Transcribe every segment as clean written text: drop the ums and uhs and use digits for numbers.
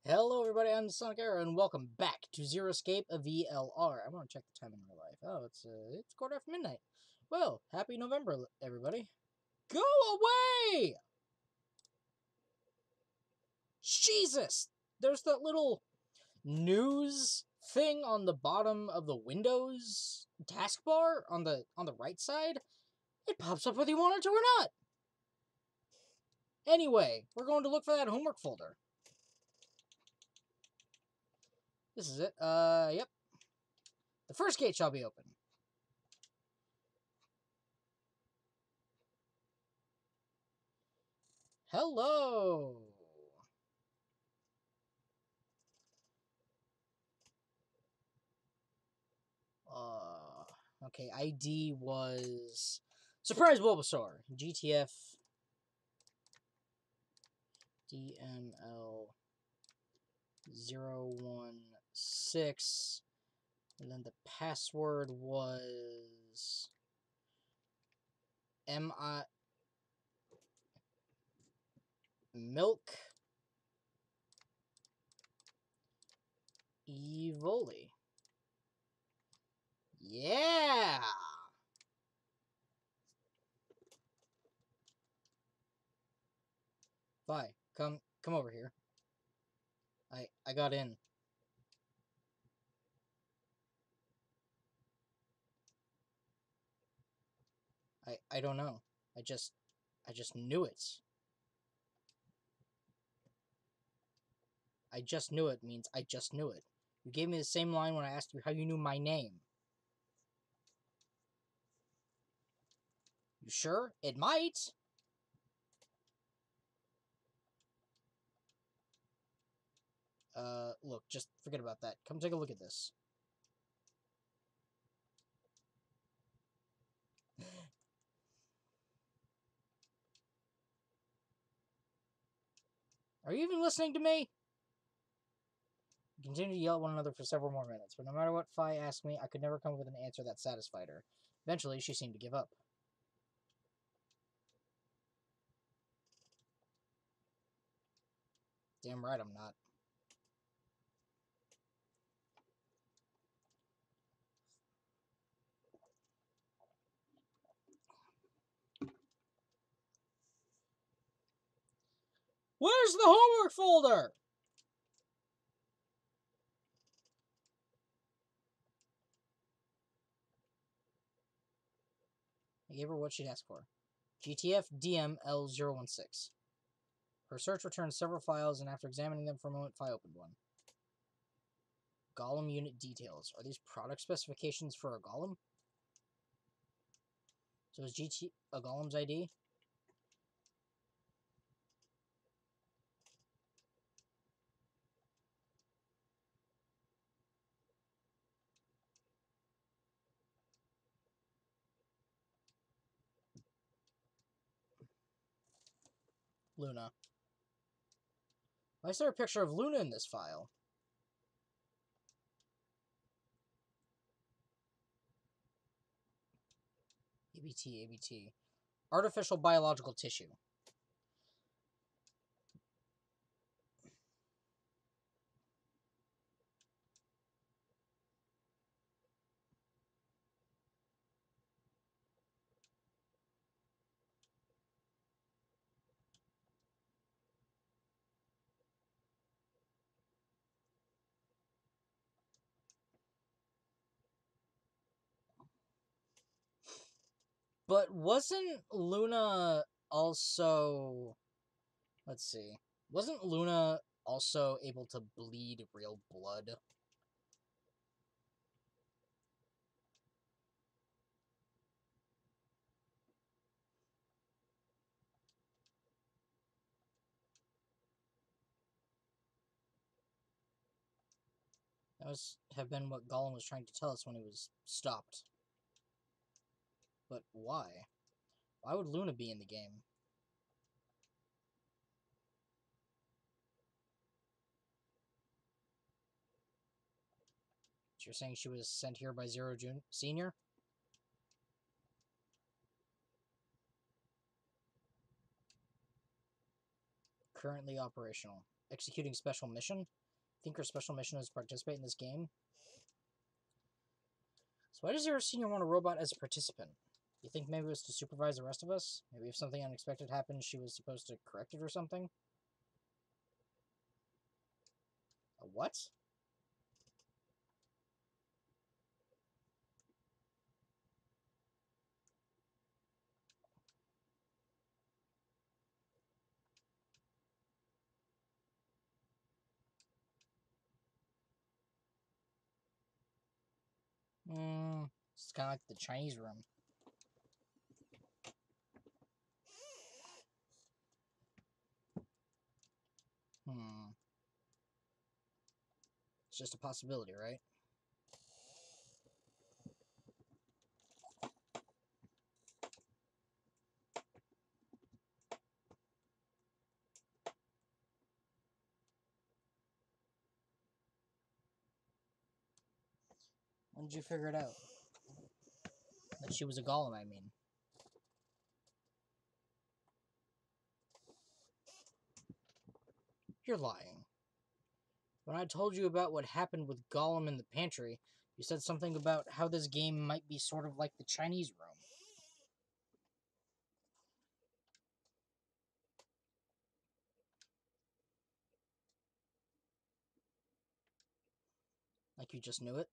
Hello everybody, I'm Sonic Era, and welcome back to Zero Escape, a VLR. I want to check the time in real life. Oh, it's 1:15. Well, happy November, everybody. Go away! Jesus! There's that little news thing on the bottom of the Windows taskbar on the right side. It pops up whether you want it to or not. Anyway, we're going to look for that homework folder. This is it. Yep. The first gate shall be open. Hello! Okay, ID was Surprise Bulbasaur. GTF DML 016. And then the password was MI Milk Evoli. Yeah! Vi, come over here. I got in. I don't know. I just knew it. I just knew it means I just knew it. You gave me the same line when I asked you how you knew my name. You sure? It might. Look, just forget about that. Come take a look at this. Are you even listening to me? We continued to yell at one another for several more minutes, but no matter what Fi asked me, I could never come up with an answer that satisfied her. Eventually, she seemed to give up. Damn right I'm not. Where's the homework folder? I gave her what she'd asked for. GTF DML016. Her search returned several files, and after examining them for a moment, Fi opened one. Golem unit details. Are these product specifications for a golem? So is GT a golem's ID? Luna. Why is there a picture of Luna in this file? ABT. Artificial biological tissue. But wasn't Luna also... Let's see. Wasn't Luna also able to bleed real blood? That must have been what Gollum was trying to tell us when he was stopped. But why? Why would Luna be in the game? So you're saying she was sent here by Zero Senior? Currently operational. executing special mission. I think her special mission is to participate in this game. So why does Zero Senior want a robot as a participant? You think maybe it was to supervise the rest of us? Maybe if something unexpected happened, she was supposed to correct it or something? A what? It's kind of like the Chinese room. It's just a possibility, right? When did you figure it out? That she was a golem, I mean. You're lying. When I told you about what happened with Gollum in the pantry, you said something about how this game might be sort of like the Chinese room. Like you just knew it?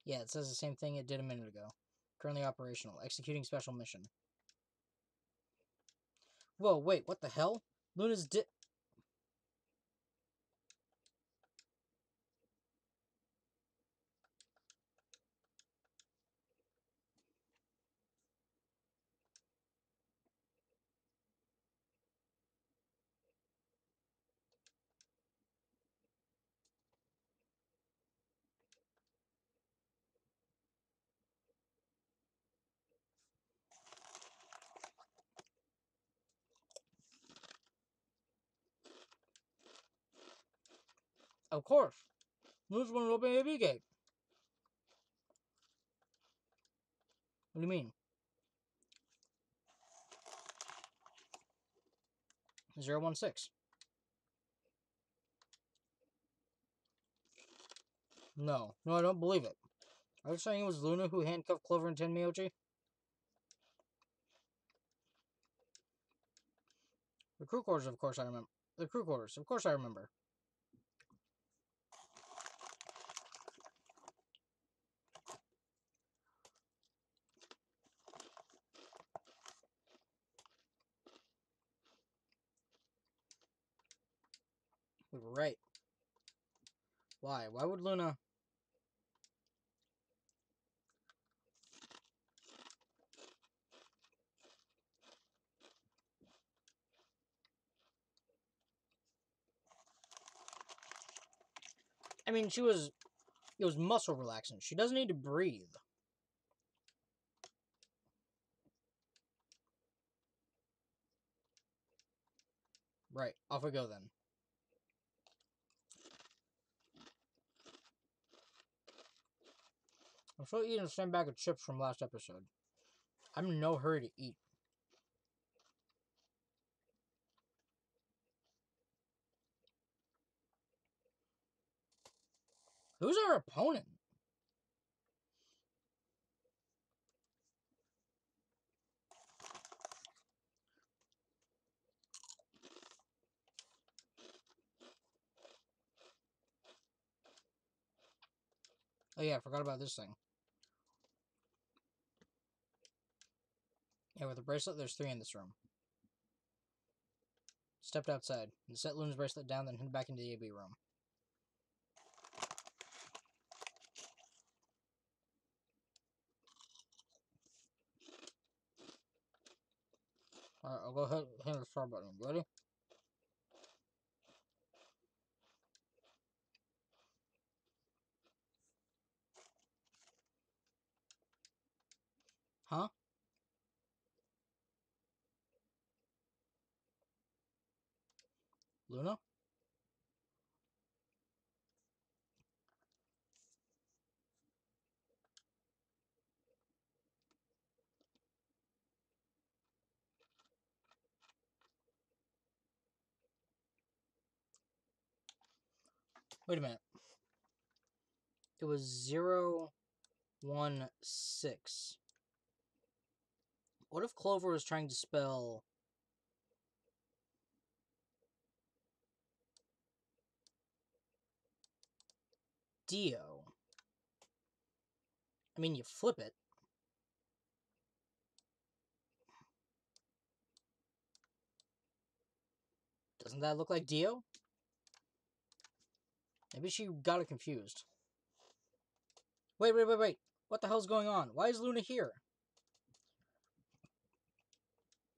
Yeah, it says the same thing it did a minute ago. Currently operational. Executing special mission. Whoa, wait, what the hell? Luna's Of course. Luna's going to open a AB gate. What do you mean? 016. No, I don't believe it. Are you saying it was Luna who handcuffed Clover and Tenmyoji? The crew quarters, of course I remember. The crew quarters, of course I remember. We were right. Why? Why would Luna... I mean, it was muscle relaxant. She doesn't need to breathe. Right, off we go then. I'm still eating the same bag of chips from last episode. I'm in no hurry to eat. Who's our opponent? Oh yeah, I forgot about this thing. Yeah, with the bracelet, there's 3 in this room. Stepped outside and set Luna's bracelet down, then headed back into the AB room. Alright, I'll go ahead and hit the start button. Ready? Huh? Luna? Wait a minute. It was 0, 1, 6. What if Clover was trying to spell Dio? I mean, you flip it. Doesn't that look like Dio? Maybe she got it confused. Wait. What the hell's going on? Why is Luna here?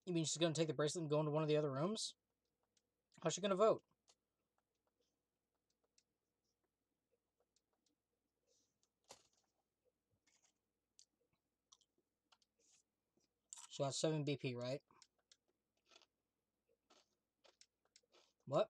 You mean she's gonna take the bracelet and go into one of the other rooms? How's she gonna vote? She got 7 BP, right? What?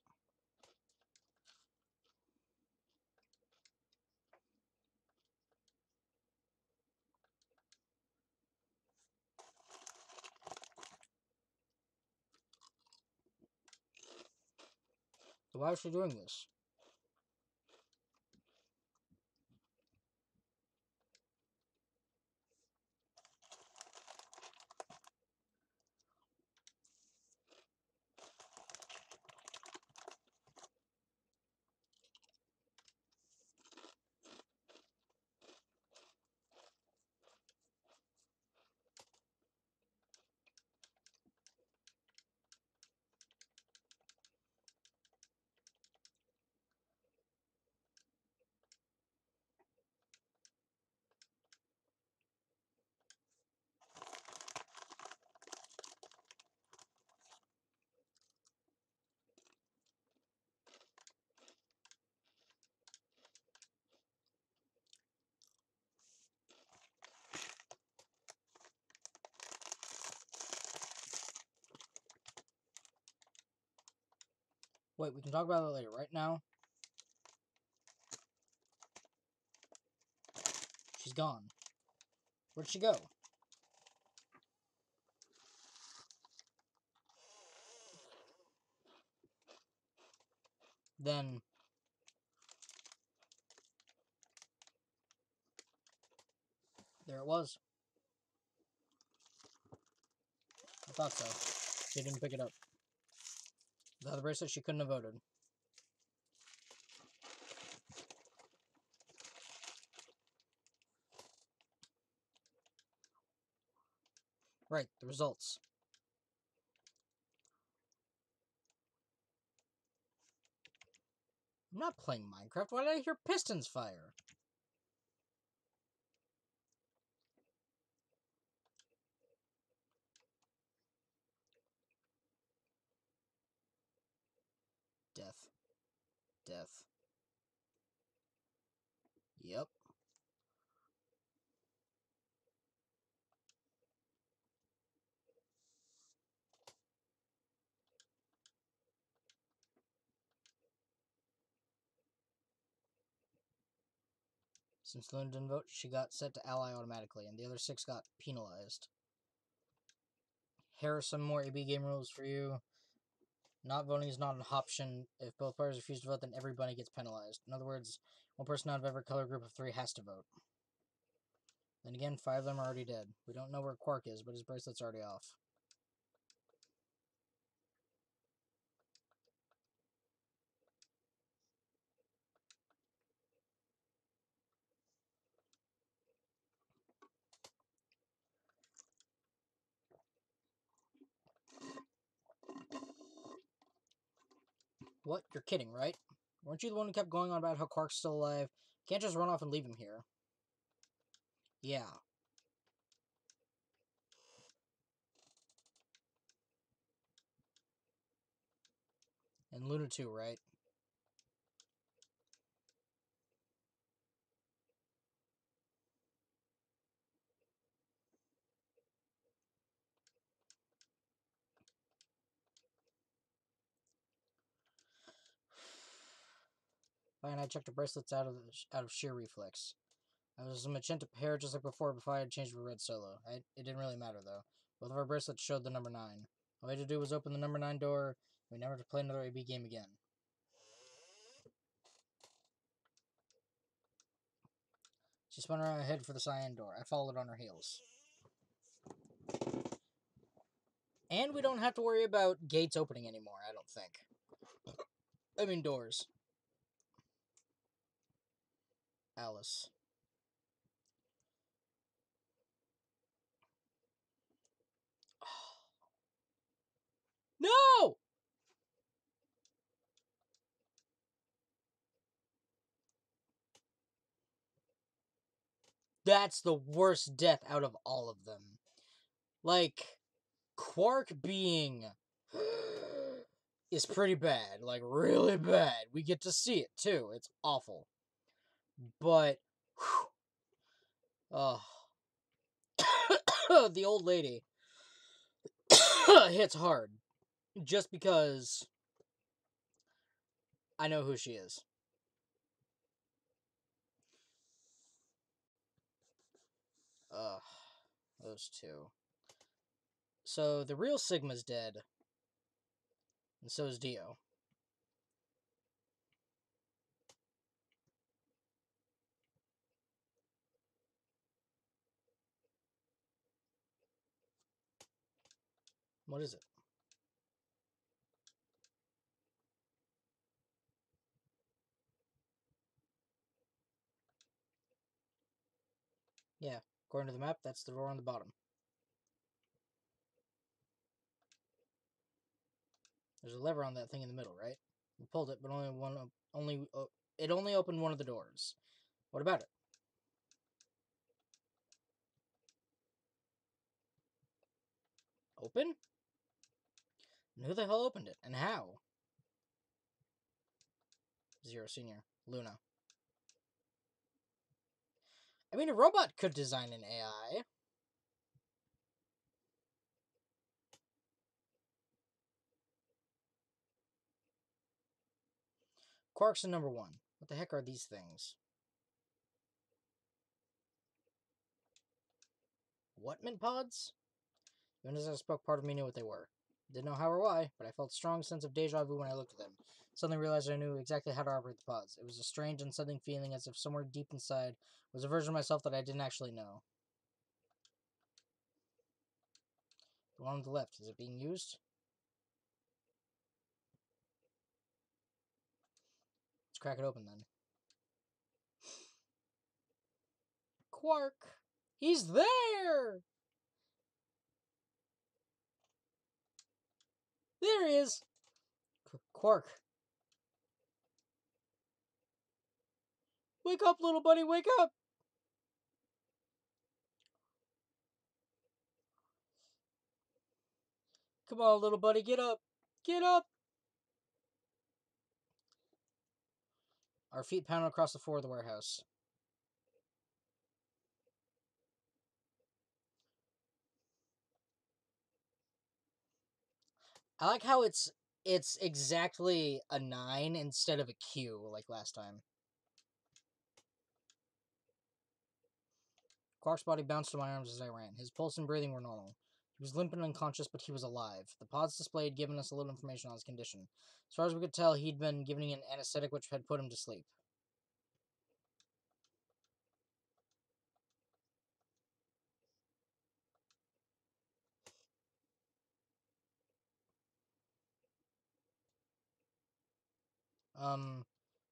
So why is she doing this? Wait, we can talk about that later. Right now, she's gone. Where'd she go? Then... there it was. I thought so. She didn't pick it up. The other bracelet, she couldn't have voted. Right, the results. I'm not playing Minecraft. Why did I hear pistons fire? Death. Death. Yep. Since Luna didn't vote, she got set to ally automatically, and the other 6 got penalized. Here are some more AB game rules for you. Not voting is not an option. If both parties refuse to vote, then every bunny gets penalized. In other words, one person out of every color group of 3 has to vote. Then again, 5 of them are already dead. We don't know where Quark is, but his bracelet's already off. What? You're kidding, right? Weren't you the one who kept going on about how Quark's still alive? Can't just run off and leave him here. Yeah. And Luna too, right? Fine, I checked the bracelets out of sheer reflex. I was a magenta pair just like before I had changed to a red solo. It didn't really matter, though. Both of our bracelets showed the number 9. All we had to do was open the number 9 door, and we never had to play another AB game again. She spun around and headed for the cyan door. I followed on her heels. And we don't have to worry about gates opening anymore, I don't think. I mean, doors. Alice. No! That's the worst death out of all of them. Like, Quark being is pretty bad. Like, really bad. We get to see it, too. It's awful. But, oh. The old lady hits hard. Just because I know who she is. Ugh. Those two. So, the real Sigma's dead. And so is Dio. What is it? Yeah, according to the map, that's the door on the bottom. There's a lever on that thing in the middle, right? We pulled it, but it only opened one of the doors. What about it? Open? And who the hell opened it? And how? Zero Senior. Luna. I mean, a robot could design an AI. Quark's in number 1. What the heck are these things? What mint pods? Even as I spoke, part of me knew what they were. Didn't know how or why, but I felt a strong sense of deja vu when I looked at them. Suddenly realized I knew exactly how to operate the pods. It was a strange, unsettling feeling, as if somewhere deep inside was a version of myself that I didn't actually know. The one on the left, is it being used? Let's crack it open then. Quark! He's there! There he is! Quark. Wake up, little buddy, wake up! Come on, little buddy, get up! Get up! Our feet pounded across the floor of the warehouse. I like how it's exactly a 9 instead of a Q, like last time. Quark's body bounced to my arms as I ran. His pulse and breathing were normal. He was limp and unconscious, but he was alive. The pods display had given us a little information on his condition. As far as we could tell, he'd been given an anesthetic which had put him to sleep.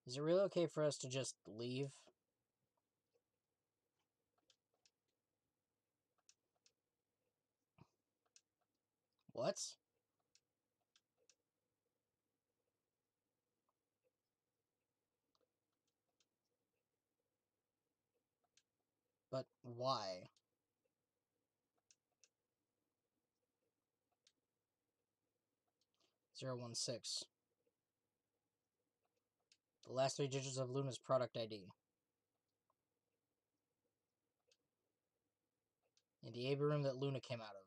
Is it really okay for us to just leave? What? But why? 016. The last 3 digits of Luna's product ID. In the AB room that Luna came out of.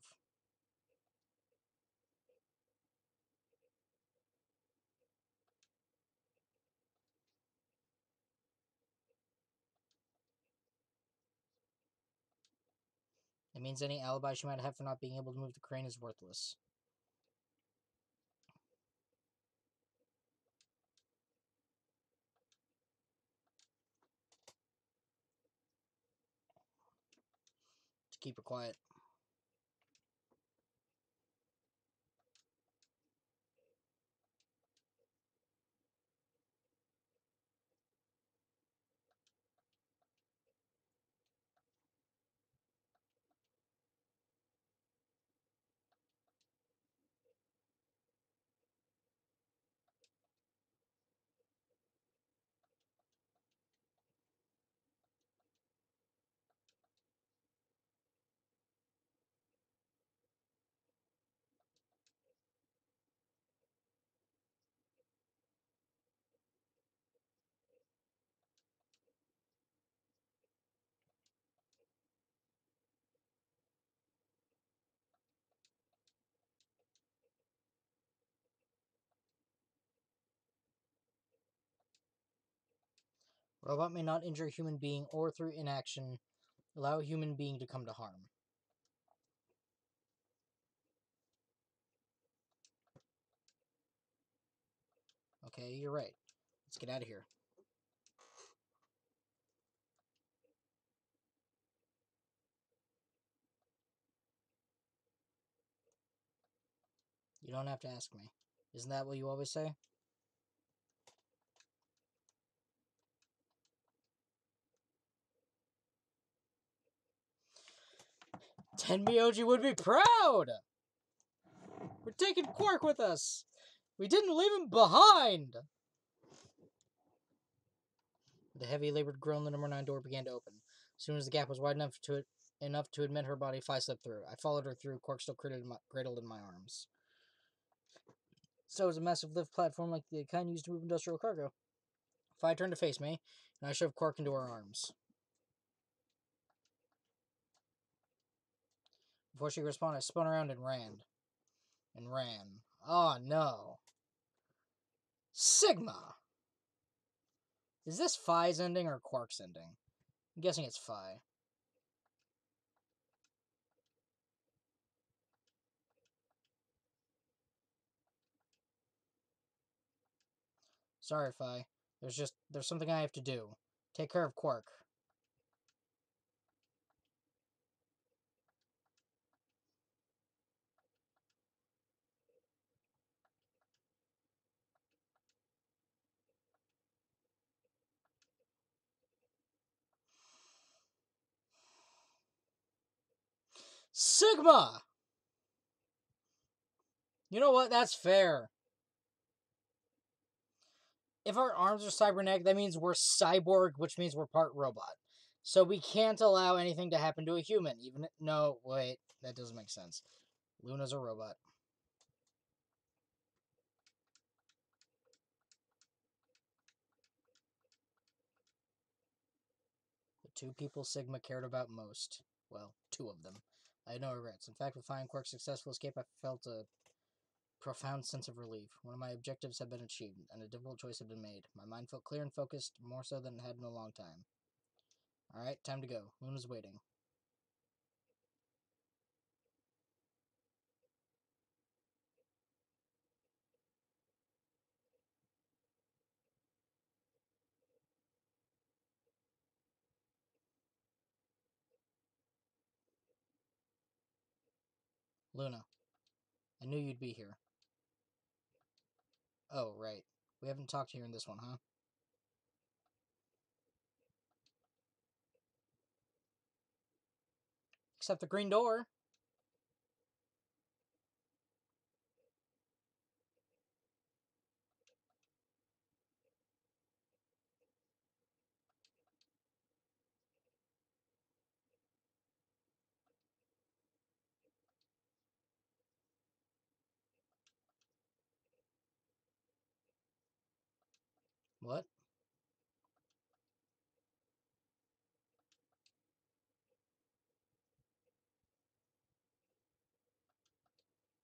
It means any alibi she might have for not being able to move the crane is worthless. keep her quiet. Robot may not injure a human being or through inaction allow a human being to come to harm. Okay, you're right. Let's get out of here. You don't have to ask me. Isn't that what you always say? Tenmyoji would be proud! We're taking Quark with us! We didn't leave him behind! The heavy labored groan, the number 9 door began to open. As soon as the gap was wide enough to admit her body, Phi slipped through. I followed her through, Quark still cradled in my arms. So it was a massive lift platform like the kind used to move industrial cargo. Phi turned to face me, and I shoved Quark into her arms. Before she could respond, I spun around and ran. Oh no. Sigma! Is this Phi's ending or Quark's ending? I'm guessing it's Phi. Sorry, Phi. There's something I have to do. Take care of Quark. Sigma! You know what? That's fair. If our arms are cybernetic, that means we're cyborg, which means we're part robot. So we can't allow anything to happen to a human. No, wait. That doesn't make sense. Luna's a robot. The two people Sigma cared about most. Well, two of them. I had no regrets. In fact, with finding Quark's successful escape, I felt a profound sense of relief. One of my objectives had been achieved, and a difficult choice had been made. My mind felt clear and focused, more so than it had in a long time. Alright, time to go. Luna's waiting. Luna, I knew you'd be here. Oh, right. We haven't talked here in this one, huh? Except the green door. What?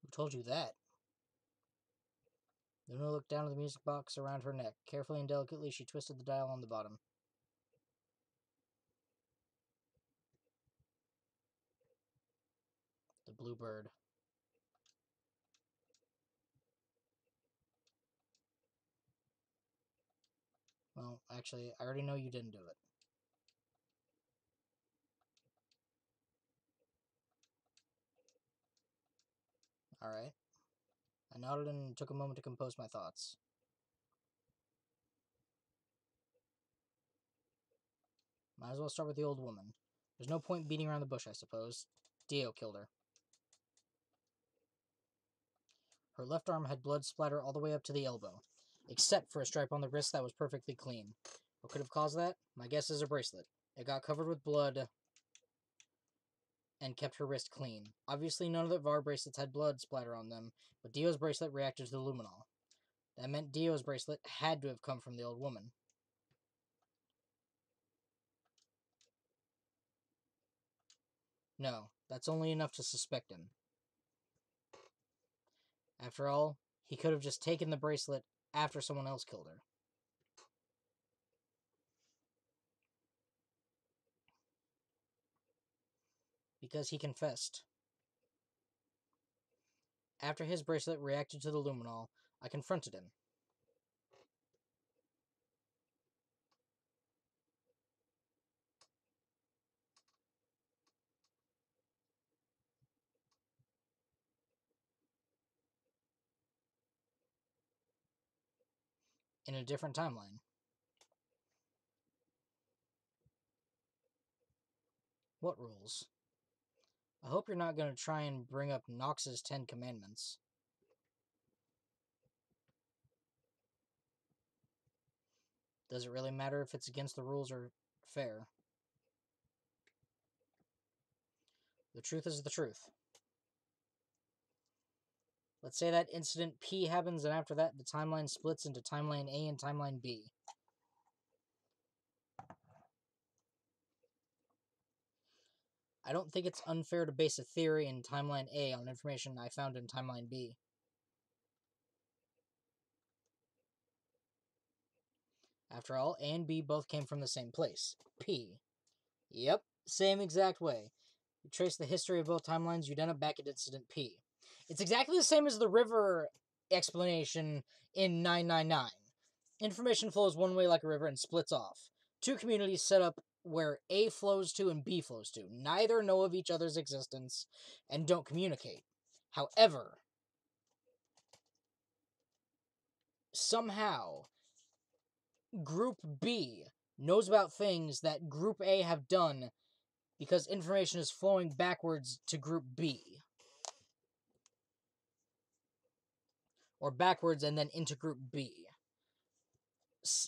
Who told you that? Luna looked down at the music box around her neck. Carefully and delicately, she twisted the dial on the bottom. The blue bird. Well, actually, I already know you didn't do it. Alright. I nodded and took a moment to compose my thoughts. Might as well start with the old woman. There's no point beating around the bush, I suppose. Dio killed her. Her left arm had blood splatter all the way up to the elbow, except for a stripe on the wrist that was perfectly clean. What could have caused that? My guess is a bracelet. It got covered with blood and kept her wrist clean. Obviously, none of the VAR bracelets had blood splatter on them, but Dio's bracelet reacted to the luminol. That meant Dio's bracelet had to have come from the old woman. No, that's only enough to suspect him. After all, he could have just taken the bracelet after someone else killed her. Because he confessed. After his bracelet reacted to the luminol, I confronted him. In a different timeline. What rules? I hope you're not going to try and bring up Nox's 10 Commandments. Does it really matter if it's against the rules or fair? The truth is the truth. Let's say that incident P happens, and after that, the timeline splits into Timeline A and Timeline B. I don't think it's unfair to base a theory in Timeline A on information I found in Timeline B. After all, A and B both came from the same place, P. Yep, same exact way. You trace the history of both timelines, you'd end up back at Incident P. It's exactly the same as the river explanation in 999. Information flows one way like a river and splits off. Two communities set up where A flows to and B flows to. Neither know of each other's existence and don't communicate. However, somehow, Group B knows about things that Group A have done because information is flowing backwards to Group B. Or backwards and then into Group B.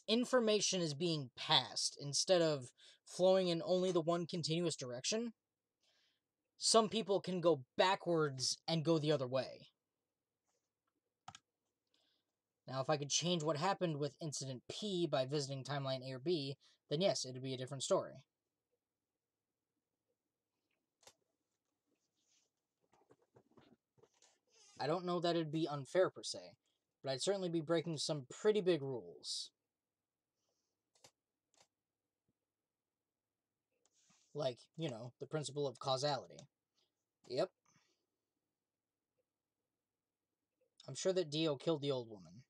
Information is being passed instead of flowing in only the one continuous direction. Some people can go backwards and go the other way. Now, if I could change what happened with Incident P by visiting Timeline A or B, then yes, it'd be a different story. I don't know that it'd be unfair per se, but I'd certainly be breaking some pretty big rules. Like, you know, the principle of causality. Yep. I'm sure that Dio killed the old woman.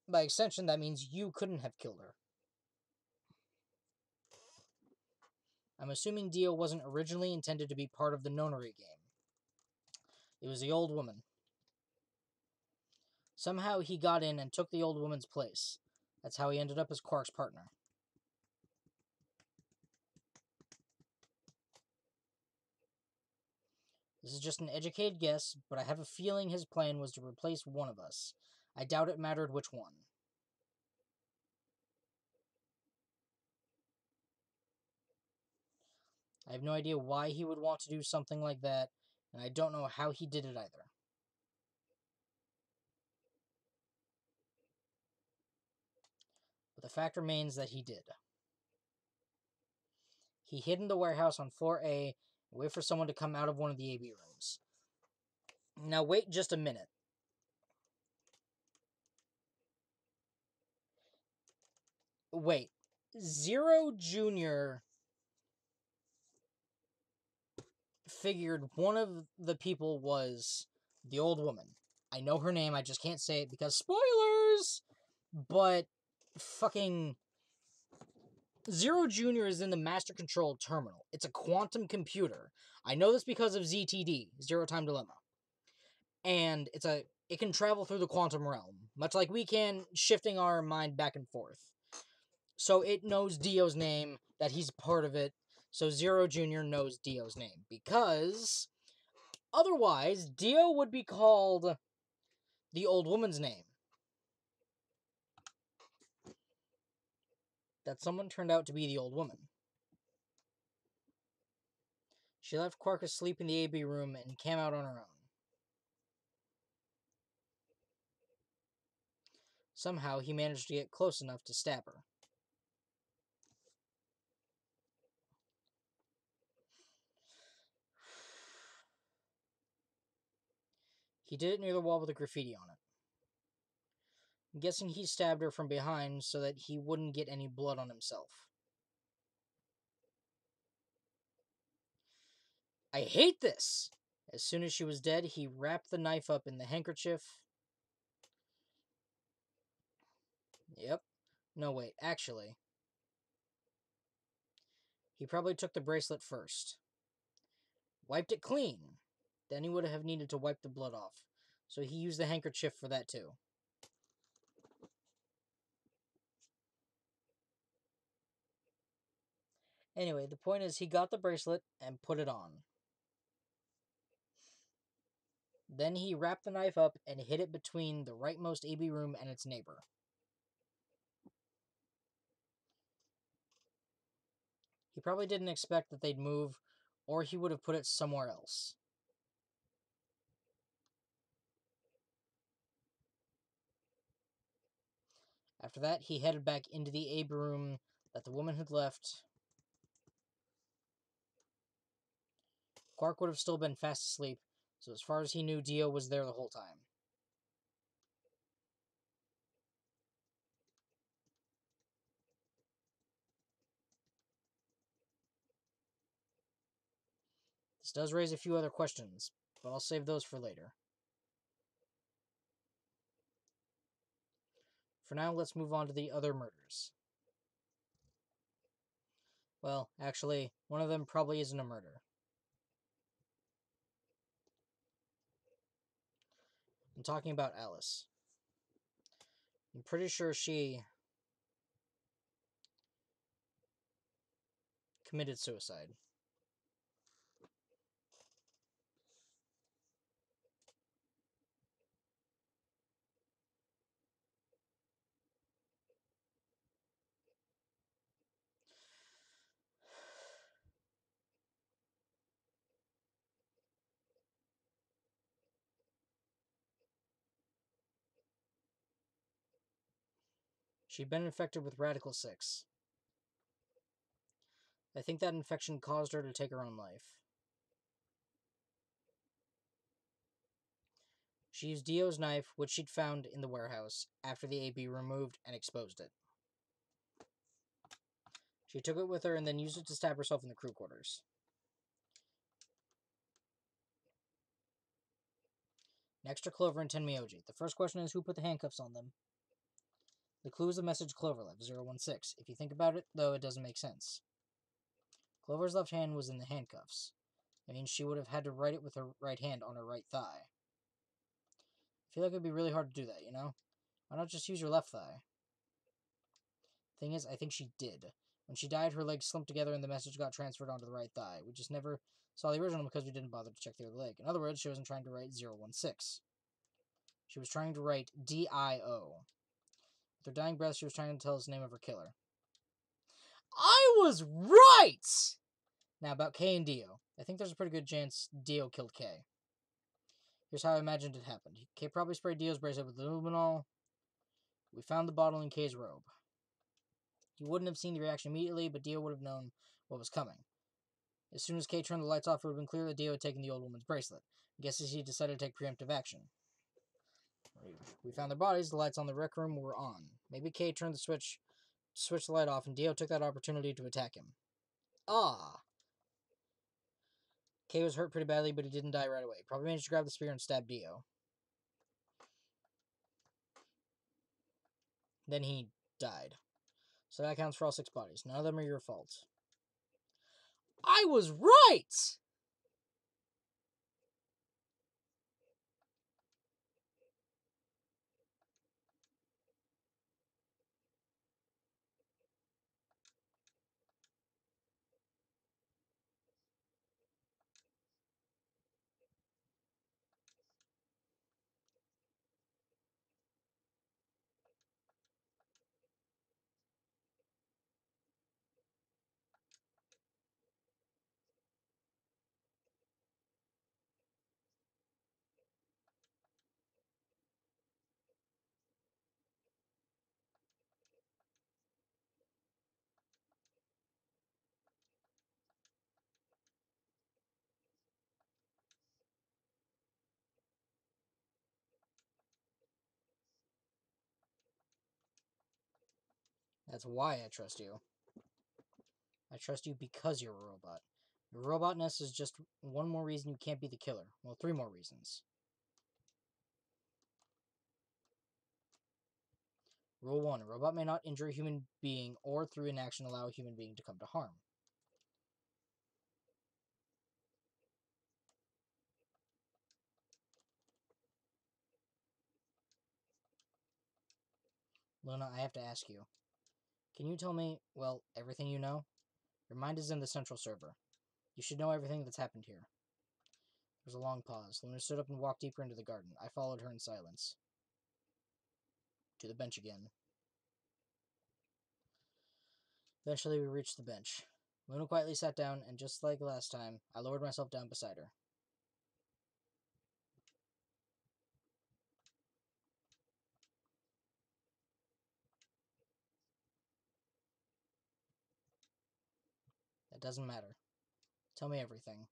By extension, that means you couldn't have killed her. I'm assuming Dio wasn't originally intended to be part of the nonary game. It was the old woman. Somehow he got in and took the old woman's place. That's how he ended up as Quark's partner. This is just an educated guess, but I have a feeling his plan was to replace one of us. I doubt it mattered which one. I have no idea why he would want to do something like that, and I don't know how he did it either. But the fact remains that he did. He hid in the warehouse on floor A and waited for someone to come out of one of the AB rooms. Now wait just a minute. Wait. Zero Jr. figured one of the people was the old woman. I know her name, I just can't say it because spoilers! But fucking Zero Jr. is in the Master Control Terminal. It's a quantum computer. I know this because of ZTD, Zero Time Dilemma. And it can travel through the quantum realm, much like we can, shifting our mind back and forth. So it knows Dio's name, that he's part of it. So Zero Jr. knows Dio's name. Because otherwise, Dio would be called the old woman's name. That someone turned out to be the old woman. She left Quark asleep in the AB room and came out on her own. Somehow, he managed to get close enough to stab her. He did it near the wall with a graffiti on it. I'm guessing he stabbed her from behind so that he wouldn't get any blood on himself. I hate this! As soon as she was dead, he wrapped the knife up in the handkerchief. Yep. No, wait, actually. He probably took the bracelet first. Wiped it clean. Then he would have needed to wipe the blood off. So he used the handkerchief for that too. Anyway, the point is he got the bracelet and put it on. Then he wrapped the knife up and hid it between the rightmost AB room and its neighbor. He probably didn't expect that they'd move, or he would have put it somewhere else. After that, he headed back into the AB room that the woman had left. Quark would have still been fast asleep, so as far as he knew, Dio was there the whole time. This does raise a few other questions, but I'll save those for later. For now, let's move on to the other murders. Well, actually, one of them probably isn't a murder. I'm talking about Alice. I'm pretty sure she committed suicide. She'd been infected with Radical 6. I think that infection caused her to take her own life. She used Dio's knife, which she'd found in the warehouse, after the AB removed and exposed it. She took it with her and then used it to stab herself in the crew quarters. Next are Clover and Tenmyoji. The first question is, who put the handcuffs on them? The clue is the message Clover left, 016. If you think about it, though, it doesn't make sense. Clover's left hand was in the handcuffs. I mean, she would have had to write it with her right hand on her right thigh. I feel like it would be really hard to do that, you know? Why not just use your left thigh? Thing is, I think she did. When she died, her legs slumped together and the message got transferred onto the right thigh. We just never saw the original because we didn't bother to check the other leg. In other words, she wasn't trying to write 016. She was trying to write DIO. With her dying breath, she was trying to tell us the name of her killer. I was right! Now, about Kay and Dio. I think there's a pretty good chance Dio killed Kay. Here's how I imagined it happened. Kay probably sprayed Dio's bracelet with luminol. We found the bottle in Kay's robe. He wouldn't have seen the reaction immediately, but Dio would have known what was coming. As soon as Kay turned the lights off, it would have been clear that Dio had taken the old woman's bracelet. I guess he decided to take preemptive action. We found their bodies, the lights on the rec room were on. Maybe Kay turned the switched the light off, and Dio took that opportunity to attack him. Ah! Kay was hurt pretty badly, but he didn't die right away. Probably managed to grab the spear and stab Dio. Then he died. So that counts for all 6 bodies. None of them are your fault. I was right! That's why I trust you. I trust you because you're a robot. Your robotness is just one more reason you can't be the killer. Well, 3 more reasons. Rule 1. A robot may not injure a human being or through inaction allow a human being to come to harm. Luna, I have to ask you. Can you tell me, well, everything you know? Your mind is in the central server. You should know everything that's happened here. There was a long pause. Luna stood up and walked deeper into the garden. I followed her in silence. To the bench again. Eventually, we reached the bench. Luna quietly sat down, and just like last time, I lowered myself down beside her. That doesn't matter. Tell me everything.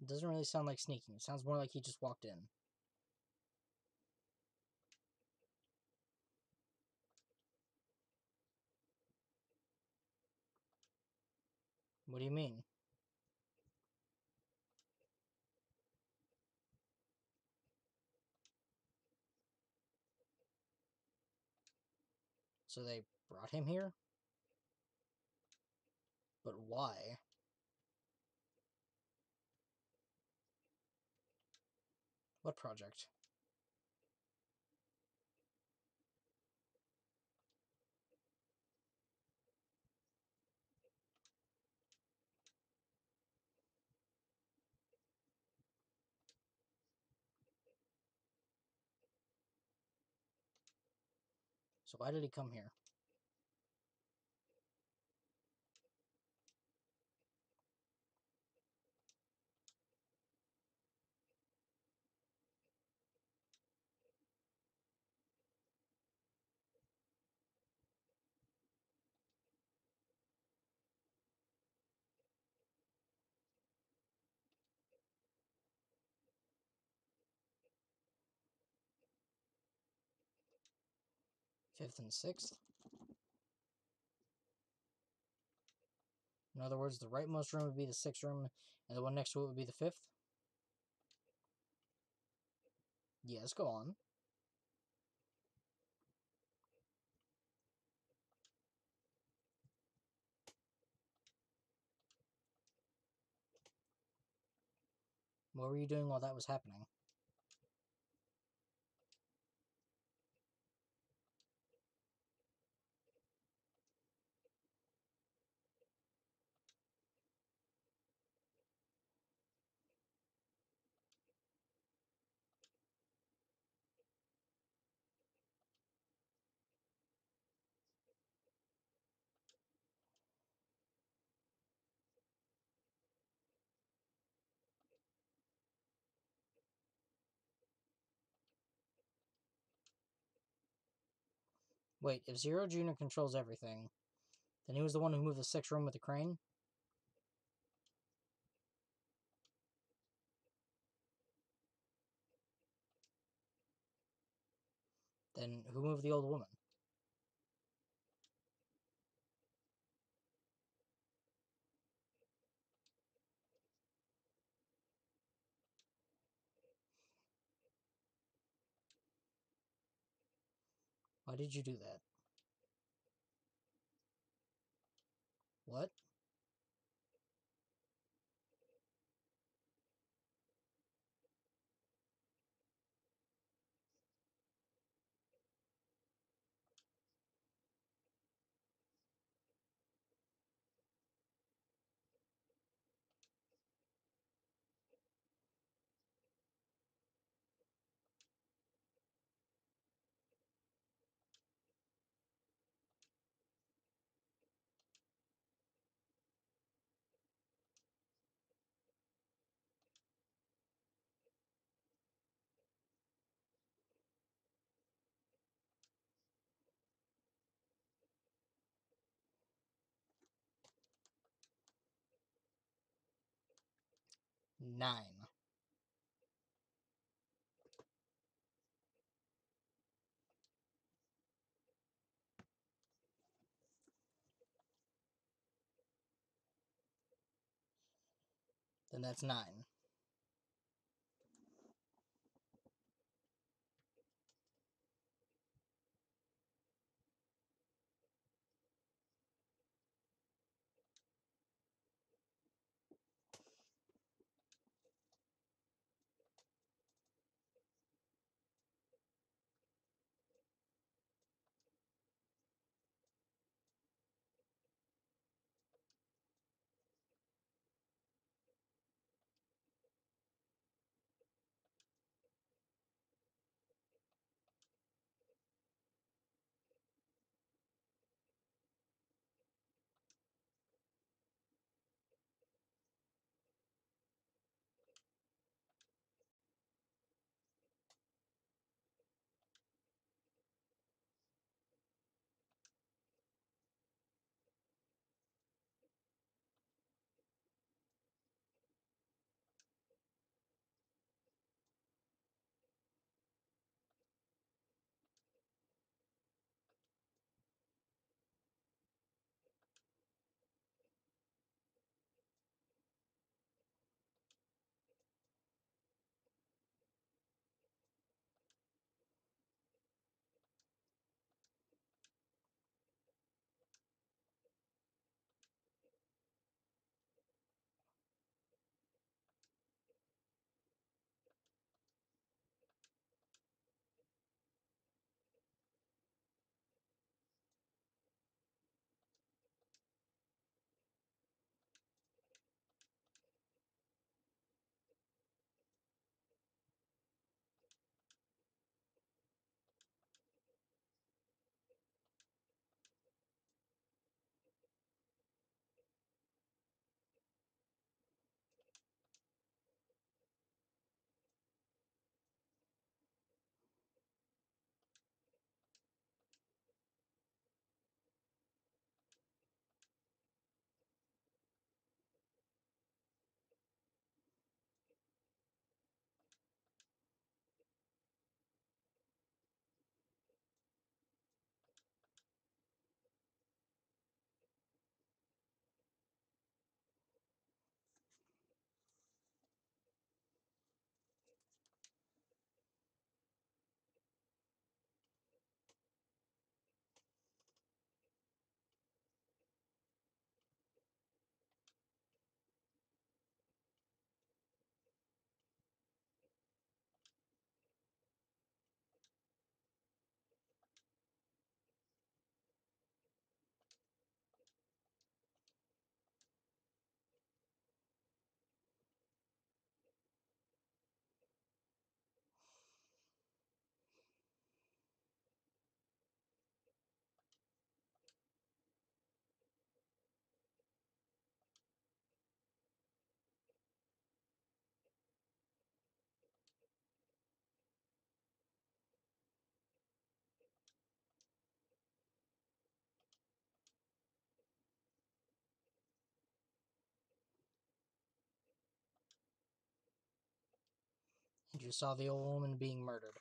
It doesn't really sound like sneaking. It sounds more like he just walked in. What do you mean? So they brought him here? But why? What project? So why did he come here? Fifth and sixth? In other words, the rightmost room would be the 6th room, and the one next to it would be the 5th? Yes, go on. What were you doing while that was happening? Wait, if Zero Jr. controls everything, then he was the one who moved the 6th room with the crane? Then who moved the old woman? Why did you do that? What? Nine. Then that's 9. And you saw the old woman being murdered.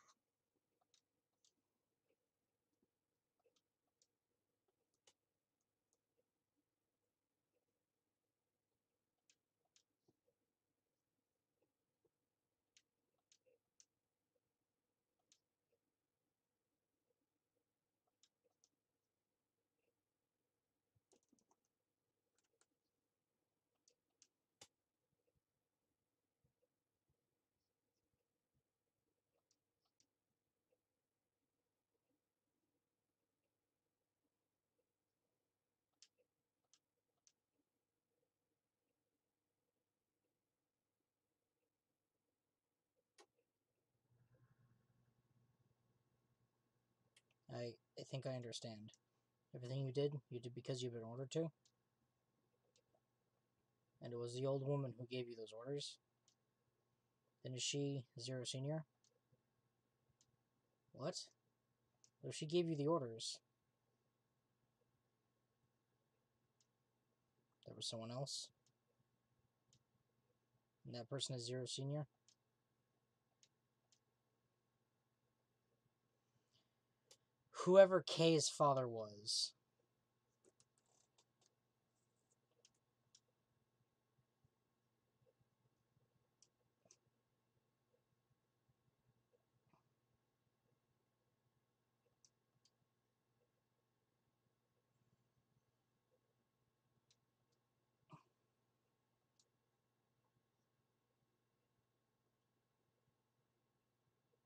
I think I understand. Everything you did because you've been ordered to? And it was the old woman who gave you those orders? Then is she Zero Senior? What? What if she gave you the orders? There was someone else? And that person is Zero Senior? Whoever Kay's father was.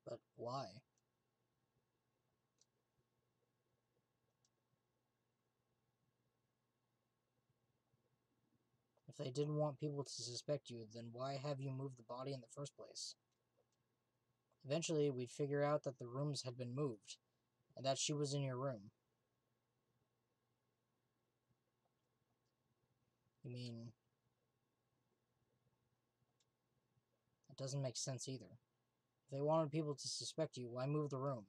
But why? If they didn't want people to suspect you, then why have you moved the body in the first place? Eventually, we'd figure out that the rooms had been moved, and that she was in your room. You mean... It doesn't make sense either. If they wanted people to suspect you, why move the room?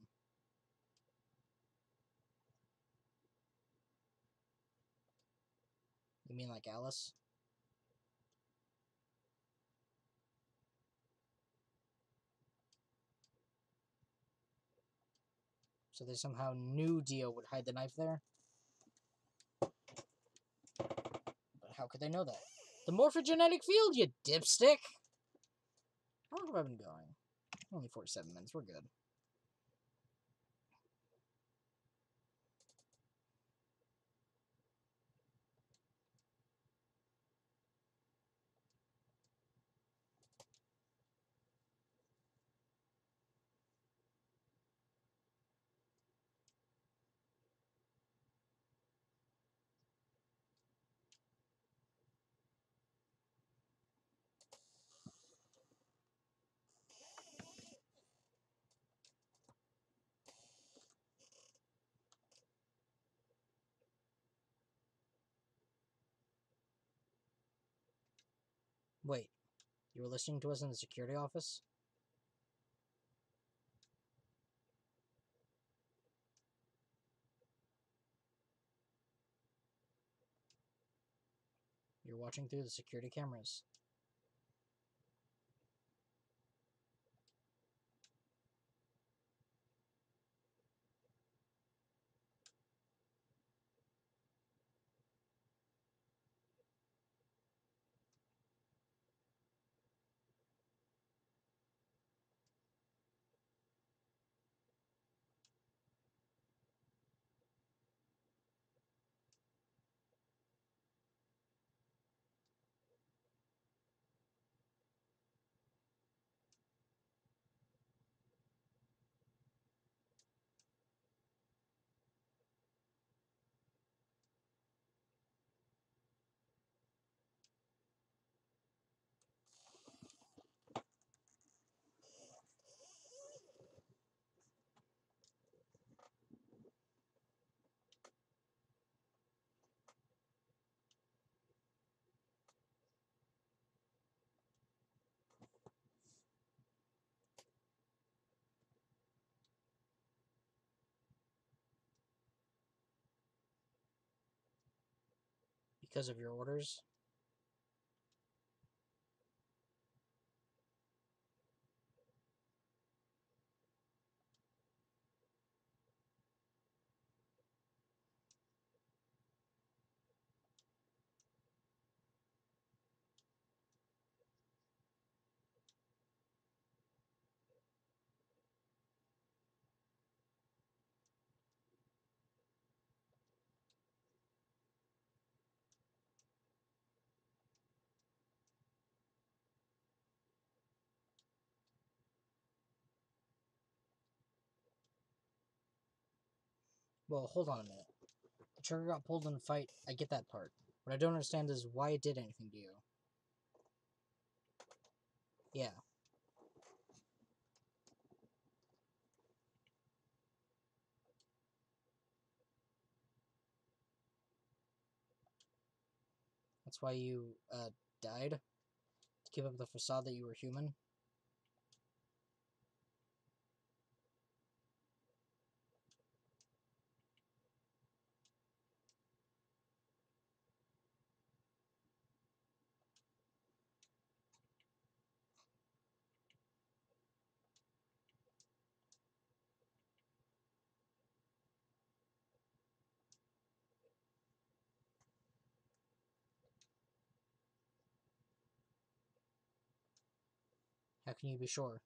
You mean like Alice? So they somehow knew Dio would hide the knife there? But how could they know that? The morphogenetic field, you dipstick! How long have I been going? Only 47 minutes, we're good. Wait, you were listening to us in the security office? You're watching through the security cameras. Because of your orders? Well, hold on a minute. The trigger got pulled in the fight, I get that part. What I don't understand is why it did anything to you. Yeah. That's why you died? To keep up the facade that you were human? How can you be sure?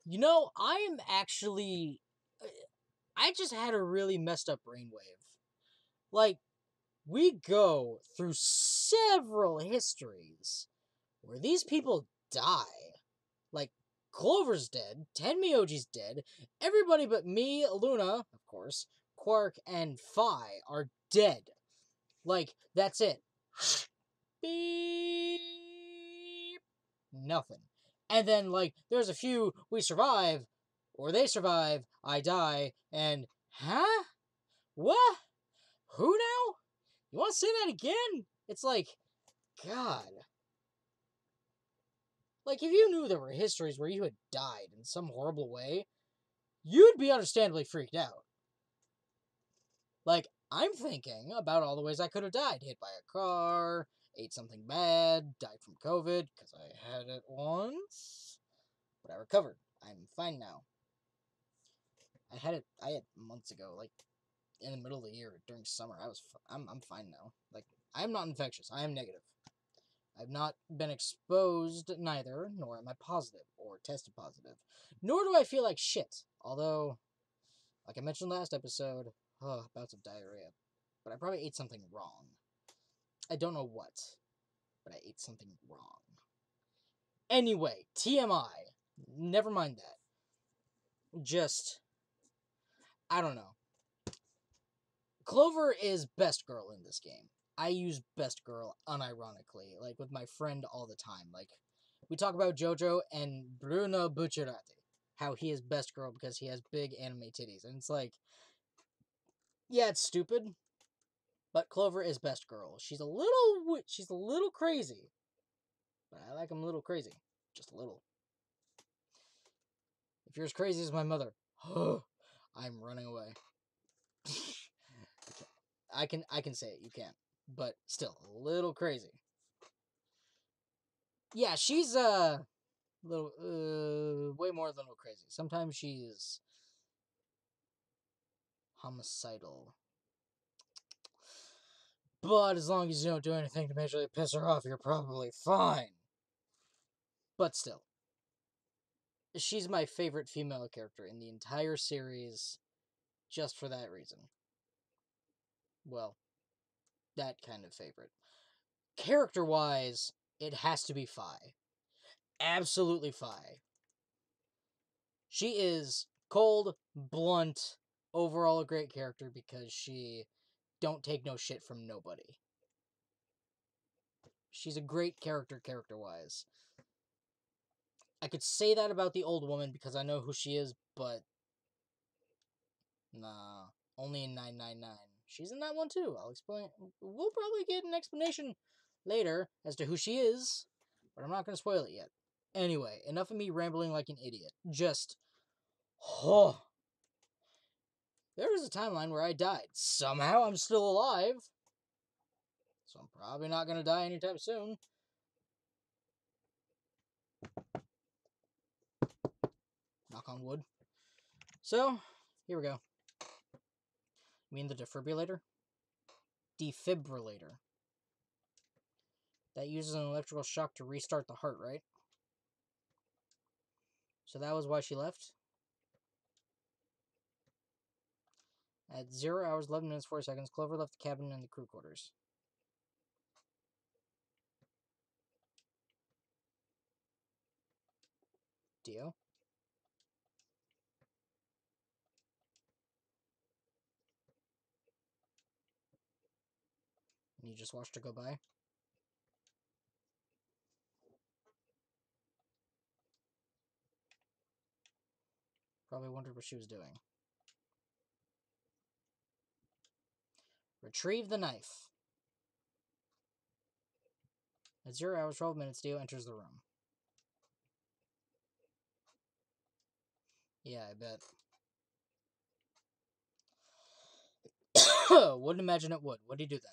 You know, I am actually... I just had a really messed up brainwave. Like, we go through several histories where these people die. Like, Clover's dead, Tenmyoji's dead, everybody but me, Luna, of course, Quark, and Phi are dead. Like, that's it. Beep. Nothing. And then, like, there's a few, we survive, or they survive, I die, and, huh? What? Who now? You want to say that again? It's like, God. Like, if you knew there were histories where you had died in some horrible way, you'd be understandably freaked out. Like, I'm thinking about all the ways I could have died. Hit by a car, ate something bad, died from COVID, because I had it once. But I recovered. I'm fine now. I had months ago, like, in the middle of the year, during summer. I'm fine now. Like, I'm not infectious. I am negative. I've not been exposed, neither, nor am I positive, or tested positive. Nor do I feel like shit. Although, like I mentioned last episode, bouts of diarrhea. But I probably ate something wrong. I don't know what, but I ate something wrong. Anyway, TMI. Never mind that. Just, I don't know. Clover is best girl in this game. I use best girl unironically, like with my friend all the time. Like, we talk about JoJo and Bruno Bucciarati, how he is best girl because he has big anime titties. And it's like, yeah, it's stupid, but Clover is best girl. She's a little crazy, but I like him a little crazy. Just a little. If you're as crazy as my mother, I'm running away. I can say it, you can't. But still, a little crazy. Yeah, she's little way more than a little crazy. Sometimes she's homicidal. But as long as you don't do anything to majorly piss her off, you're probably fine. But still. She's my favorite female character in the entire series just for that reason. Well, that kind of favorite. Character-wise, it has to be Phi. Absolutely Phi. She is cold, blunt, overall a great character because she don't take no shit from nobody. She's a great character-wise. I could say that about the old woman because I know who she is, but nah, only in 999. She's in that one too. I'll explain. We'll probably get an explanation later as to who she is, but I'm not going to spoil it yet. Anyway, enough of me rambling like an idiot. Just, oh, there was a timeline where I died. Somehow I'm still alive, so I'm probably not going to die anytime soon. Knock on wood. So, here we go. You mean the defibrillator? Defibrillator. That uses an electrical shock to restart the heart, right? So that was why she left? At 0 hours, 11 minutes, 4 seconds, Clover left the cabin and the crew quarters. Dio? And you just watched her go by? Probably wondered what she was doing. Retrieve the knife. At 0 hours 12 minutes, Dio enters the room. Yeah, I bet. Wouldn't imagine it would. What'd he do then?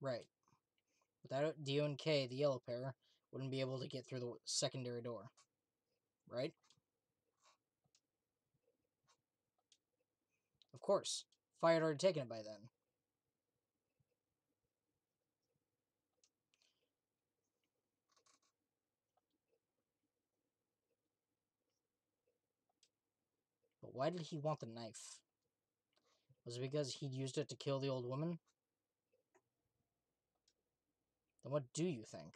Right. Without Dio and Kay, the yellow pair, wouldn't be able to get through the secondary door. Right? Of course. Fire had already taken it by then. But why did he want the knife? Was it because he'd used it to kill the old woman? Then what do you think?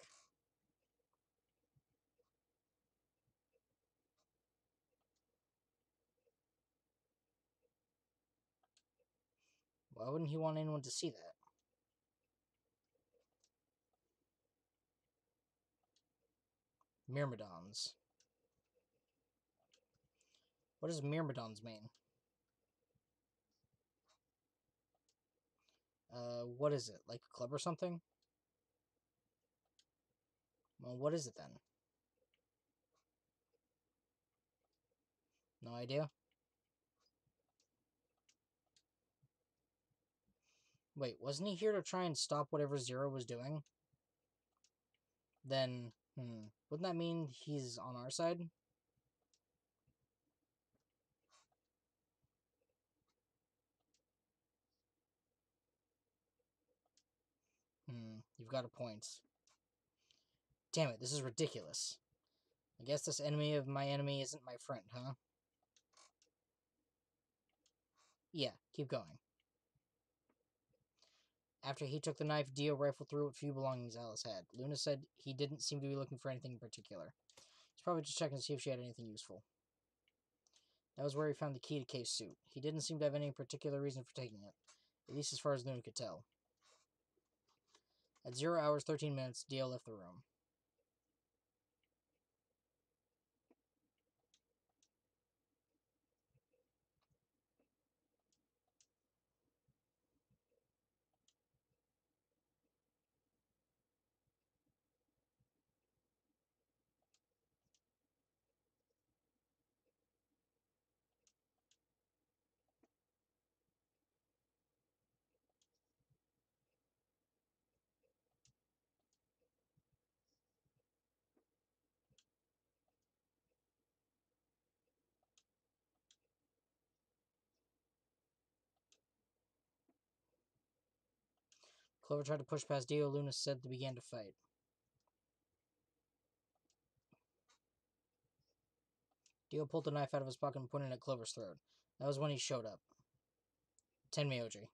Why wouldn't he want anyone to see that? Myrmidons. What does Myrmidons mean? What is it? Like a club or something? Well, what is it then? No idea? Wait, wasn't he here to try and stop whatever Zero was doing? Then, wouldn't that mean he's on our side? You've got a point. Damn it, this is ridiculous. I guess this enemy of my enemy isn't my friend, huh? Yeah, keep going. After he took the knife, Dio rifled through what few belongings Alice had. Luna said he didn't seem to be looking for anything in particular. He's probably just checking to see if she had anything useful. That was where he found the key to Kay's suit. He didn't seem to have any particular reason for taking it, at least as far as Luna could tell. At 0 hours 13 minutes, Dio left the room. Clover tried to push past Dio. Luna said they began to fight. Dio pulled the knife out of his pocket and pointed it at Clover's throat. That was when he showed up. Tenmyoji.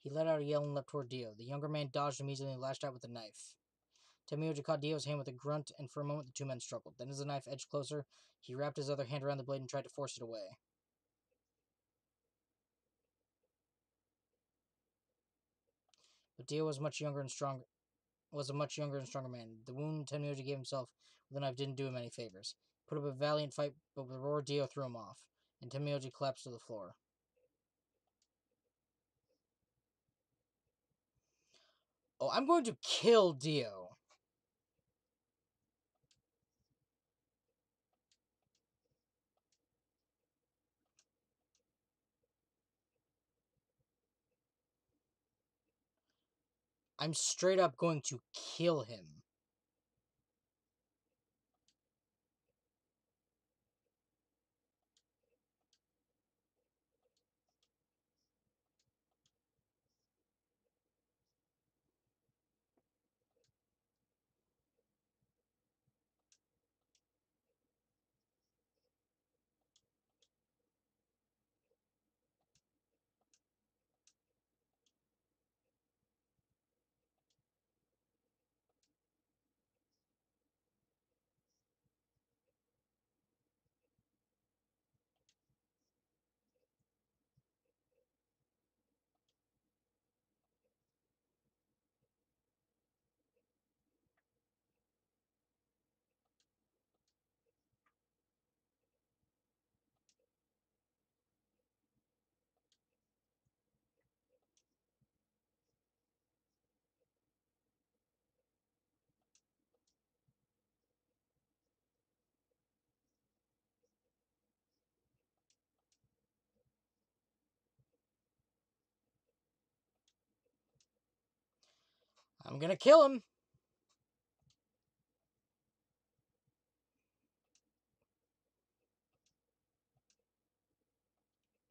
He let out a yell and leapt toward Dio. The younger man dodged immediately and lashed out with the knife. Tenmyoji caught Dio's hand with a grunt, and for a moment the two men struggled. Then as the knife edged closer, he wrapped his other hand around the blade and tried to force it away. But Dio was much younger and stronger. Was a much younger and stronger man. The wound Tenmyoji gave himself with the knife didn't do him any favors. He put up a valiant fight, but with a roar, Dio threw him off, and Tenmyoji collapsed to the floor. Oh, I'm going to kill Dio. I'm straight up going to kill him. I'm gonna kill him.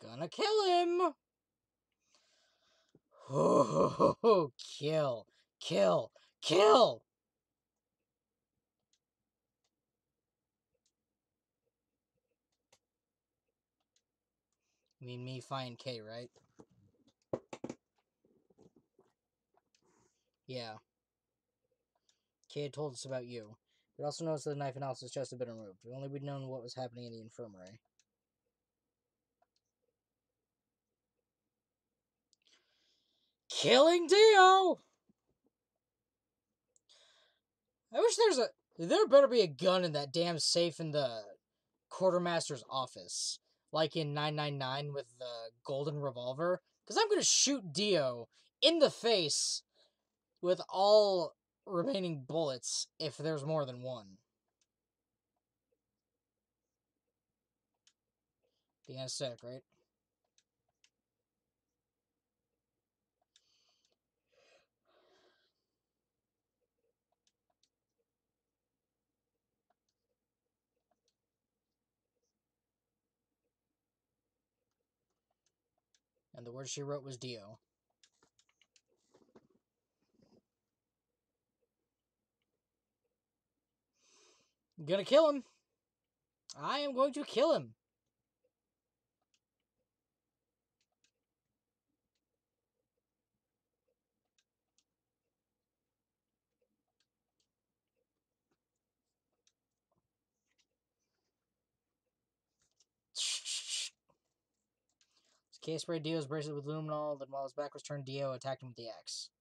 Gonna kill him. Oh, kill, kill, kill. You mean me find K, right? Yeah. K had told us about you. We also noticed that the knife and Alice's chest had been removed. If only we'd known what was happening in the infirmary. Killing Dio! I wish there better be a gun in that damn safe in the quartermaster's office. Like in 999 with the golden revolver. Because I'm going to shoot Dio in the face with all remaining bullets if there's more than one. The anesthetic, right? And the word she wrote was Dio. I'm gonna kill him. I am going to kill him. K sprayed Dio's bracelet with luminol, then while his back was turned, Dio attacked him with the axe.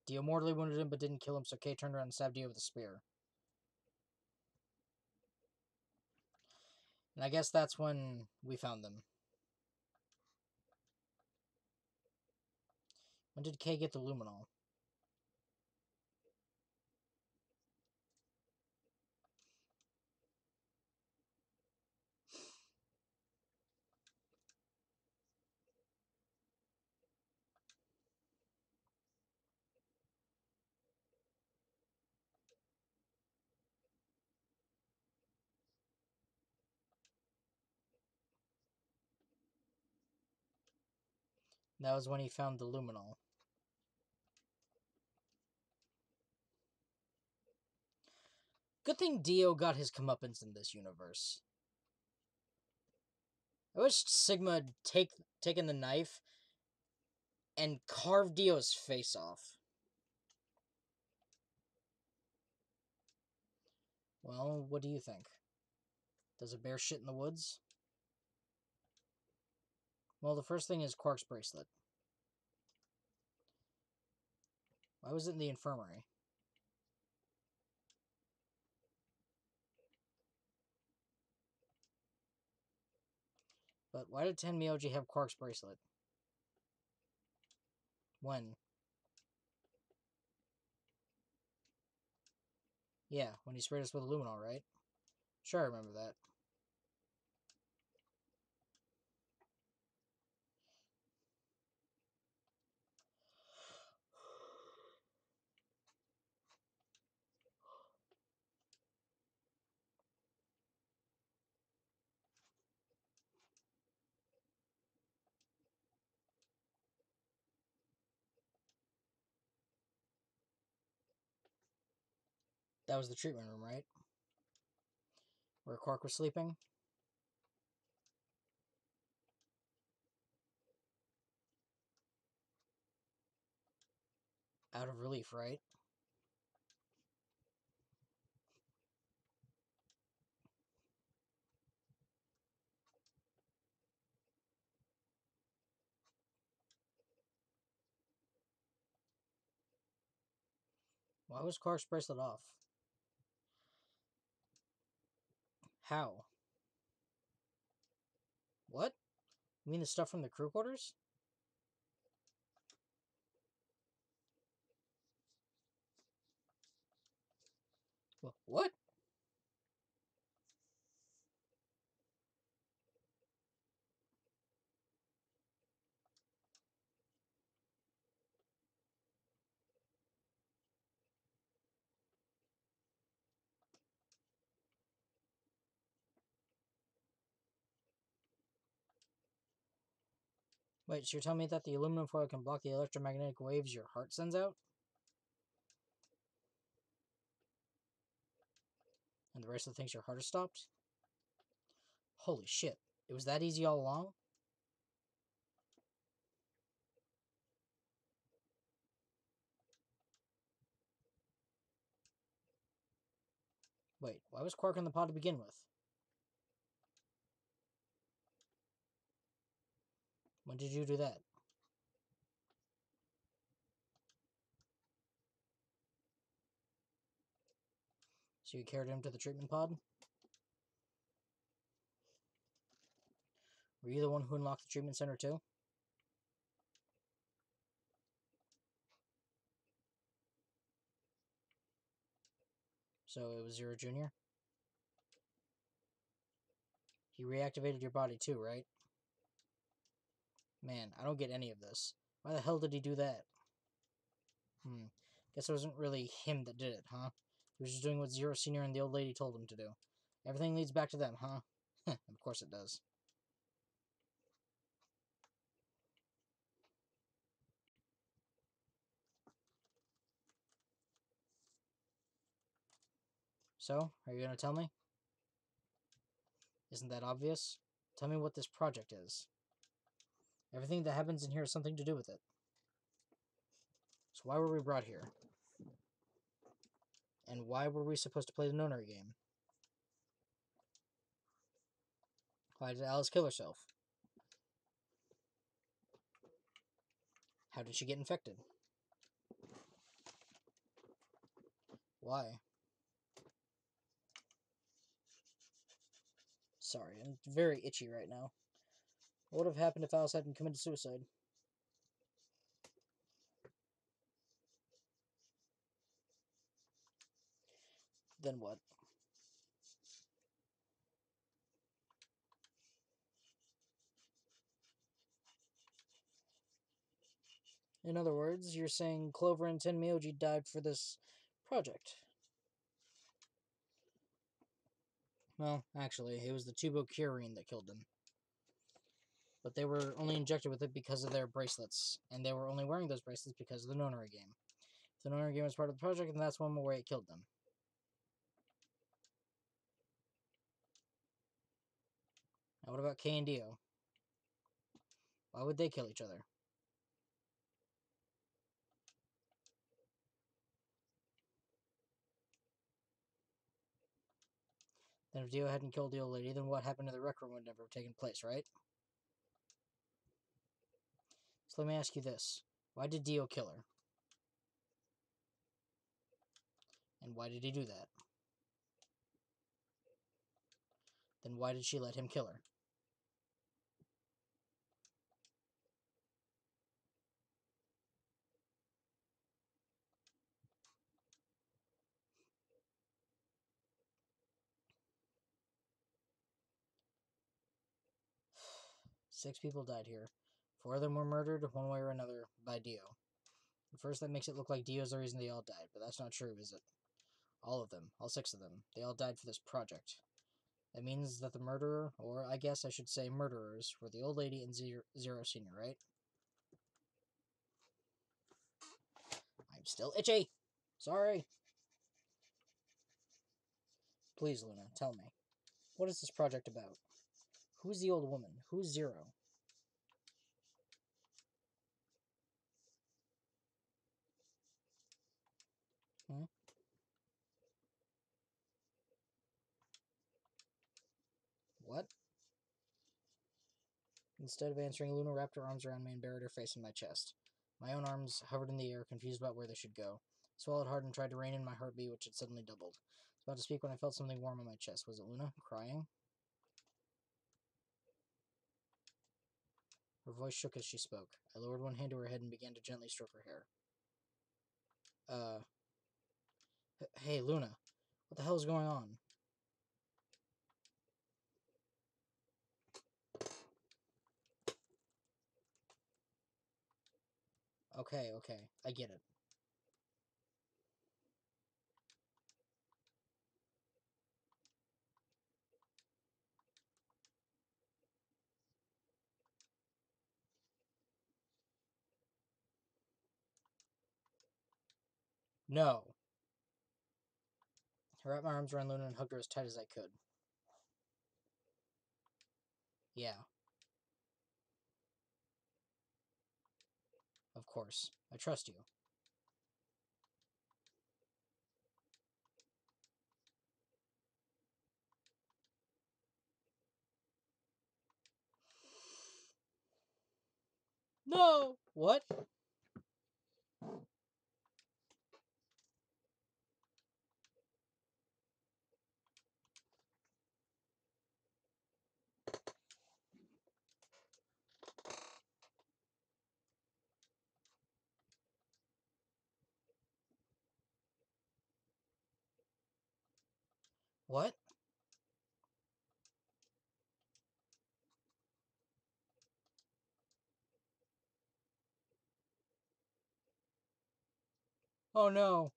Dio mortally wounded him but didn't kill him, so K turned around and stabbed Dio with a spear. And I guess that's when we found them. When did K get the luminol? That was when he found the luminol. Good thing Dio got his comeuppance in this universe. I wish Sigma had taken the knife and carved Dio's face off. Well, what do you think? Does it bear shit in the woods? Well, the first thing is Quark's bracelet. Why was it in the infirmary? But why did Tenmyoji have Quark's bracelet? When? Yeah, when he sprayed us with luminol, right? Sure, I remember that. That was the treatment room, right? Where Quark was sleeping? Out of relief, right? Why was Quark's bracelet off? How? What? You mean the stuff from the crew quarters? What? Wait, so you're telling me that the aluminum foil can block the electromagnetic waves your heart sends out? And the bracelet thinks your heart is stopped? Holy shit. It was that easy all along? Wait, why was Quark in the pod to begin with? When did you do that? So you carried him to the treatment pod? Were you the one who unlocked the treatment center too? So it was Zero Jr.? He reactivated your body too, right? Man, I don't get any of this. Why the hell did he do that? Guess it wasn't really him that did it, huh? He was just doing what Zero Senior and the old lady told him to do. Everything leads back to them, huh? Of course it does. So, are you gonna tell me? Isn't that obvious? Tell me what this project is. Everything that happens in here has something to do with it. So why were we brought here? And why were we supposed to play the nonary game? Why did Alice kill herself? How did she get infected? Why? Sorry, I'm very itchy right now. What would have happened if Alice hadn't committed suicide? Then what? In other words, you're saying Clover and Tenmyoji died for this project. Well, actually, it was the tubocurine that killed them. But they were only injected with it because of their bracelets, and they were only wearing those bracelets because of the nonary game. If the nonary game was part of the project, then that's one more way it killed them. Now, what about Kay and Dio? Why would they kill each other? Then if Dio hadn't killed the old lady, then what happened to the rec room would never have taken place, right? So let me ask you this. Why did Dio kill her? And why did he do that? Then why did she let him kill her? Six people died here. Four of them were murdered, one way or another, by Dio. At first, that makes it look like Dio's the reason they all died, but that's not true, is it? All of them, all six of them, they all died for this project. That means that the murderer, or I guess I should say murderers, were the old lady and Zero Senior, right? I'm still itchy! Sorry! Please, Luna, tell me. What is this project about? Who's the old woman? Who's Zero? Hmm? What? Instead of answering, Luna wrapped her arms around me and buried her face in my chest. My own arms hovered in the air, confused about where they should go. I swallowed hard and tried to rein in my heartbeat, which had suddenly doubled. I was about to speak when I felt something warm on my chest. Was it Luna? Crying? Her voice shook as she spoke. I lowered one hand to her head and began to gently stroke her hair. Hey, Luna. What the hell is going on? Okay, I get it. No. I wrapped my arms around Luna and hugged her as tight as I could. Yeah. Of course. I trust you. No! What? What? Oh no.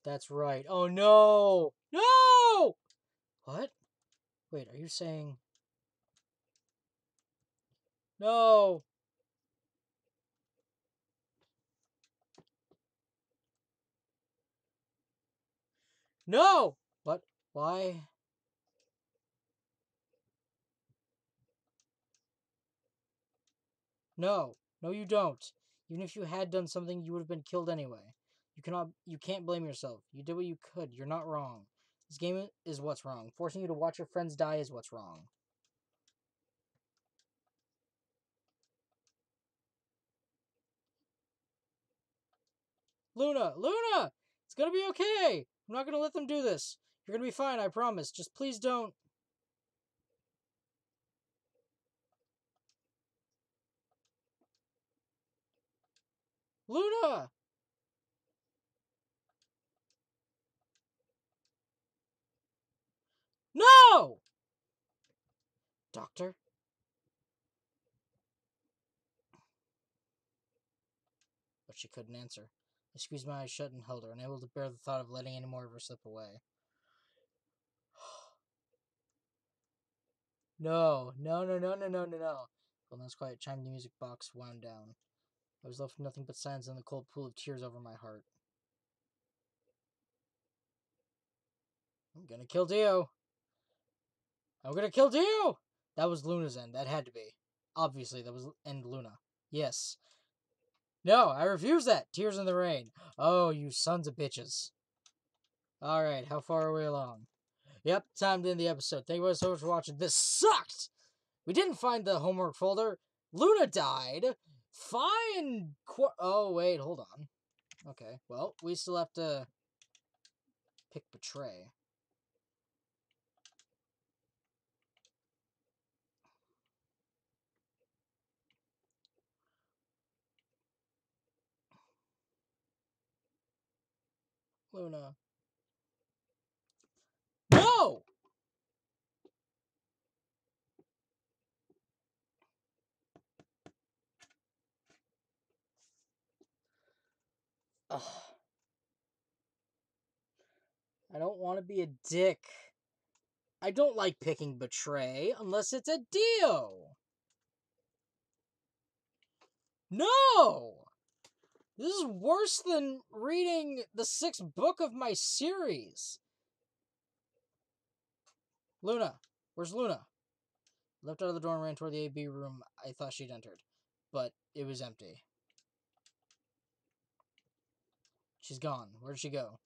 That's right. Oh no! No! What? Wait, are you saying... No! No! What? Why? No. No, you don't. Even if you had done something, you would have been killed anyway. You can't blame yourself. You did what you could. You're not wrong. This game is what's wrong. Forcing you to watch your friends die is what's wrong. Luna! Luna! It's gonna be okay! I'm not gonna let them do this. You're gonna be fine, I promise. Just please don't... Luna! No! Doctor? But she couldn't answer. I squeezed my eyes shut and held her, unable to bear the thought of letting any more of her slip away. No, no, no, no, no, no, no, no. When those quiet chimed, the music box wound down. I was left with nothing but silence and the cold pool of tears over my heart. I'm gonna kill Dio! I'm gonna kill Dio! That was Luna's end. That had to be. Obviously, that was end Luna. Yes. No, I refuse that! Tears in the rain. Oh, you sons of bitches. Alright, how far are we along? Yep, time to end the episode. Thank you guys so much for watching. This sucked! We didn't find the homework folder. Luna died. Fine. Oh, wait, hold on. Okay, well, we still have to pick Betray. Luna. No! Ugh. I don't want to be a dick. I don't like picking Betray unless it's a Dio. No! This is worse than reading the 6th book of my series. Luna. Where's Luna? Left out of the door and ran toward the AB room I thought she'd entered. But it was empty. She's gone. Where'd she go?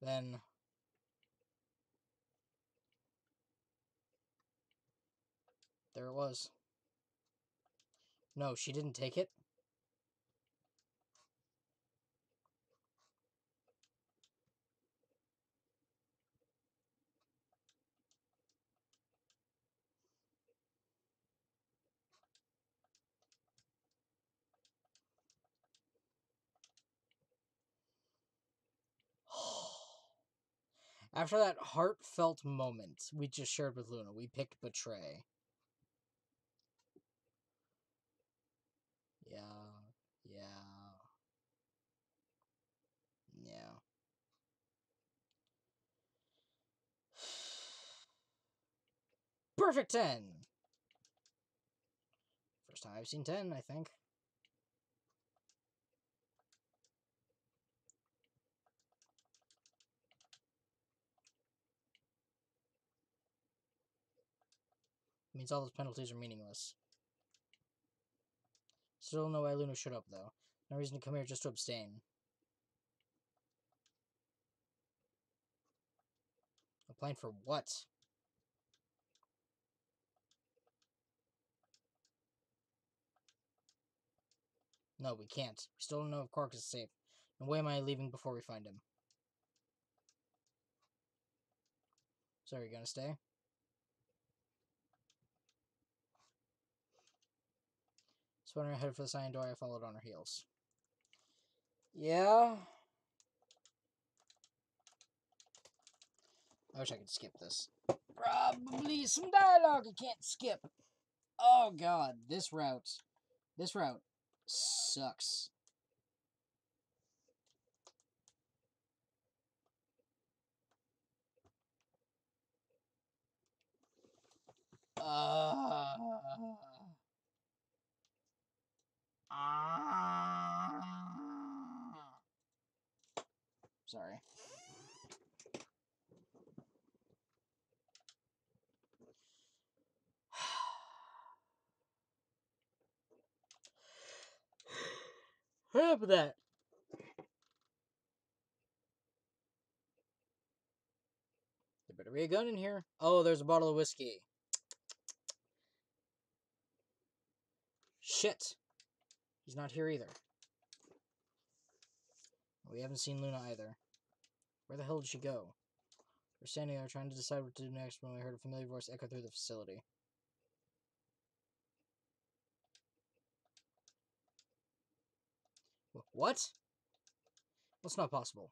Then... there it was. No, she didn't take it. After that heartfelt moment we just shared with Luna, we picked Betray. Yeah. Yeah. Yeah. Perfect 10! First time I've seen 10, I think. It means all those penalties are meaningless. Still don't know why Luna showed up, though. No reason to come here just to abstain. Applying for what? No, we can't. We still don't know if Quark is safe. No way am I leaving before we find him. So are you gonna stay? So when I headed for the sign door, I followed on her heels. Yeah? I wish I could skip this. Probably some dialogue I can't skip. Oh god, this route sucks. Uh... Sorry. What happened to that? There better be a gun in here. Oh, there's a bottle of whiskey. Shit. He's not here either. We haven't seen Luna either. Where the hell did she go? We're standing there trying to decide what to do next when we heard a familiar voice echo through the facility. What? That's not possible.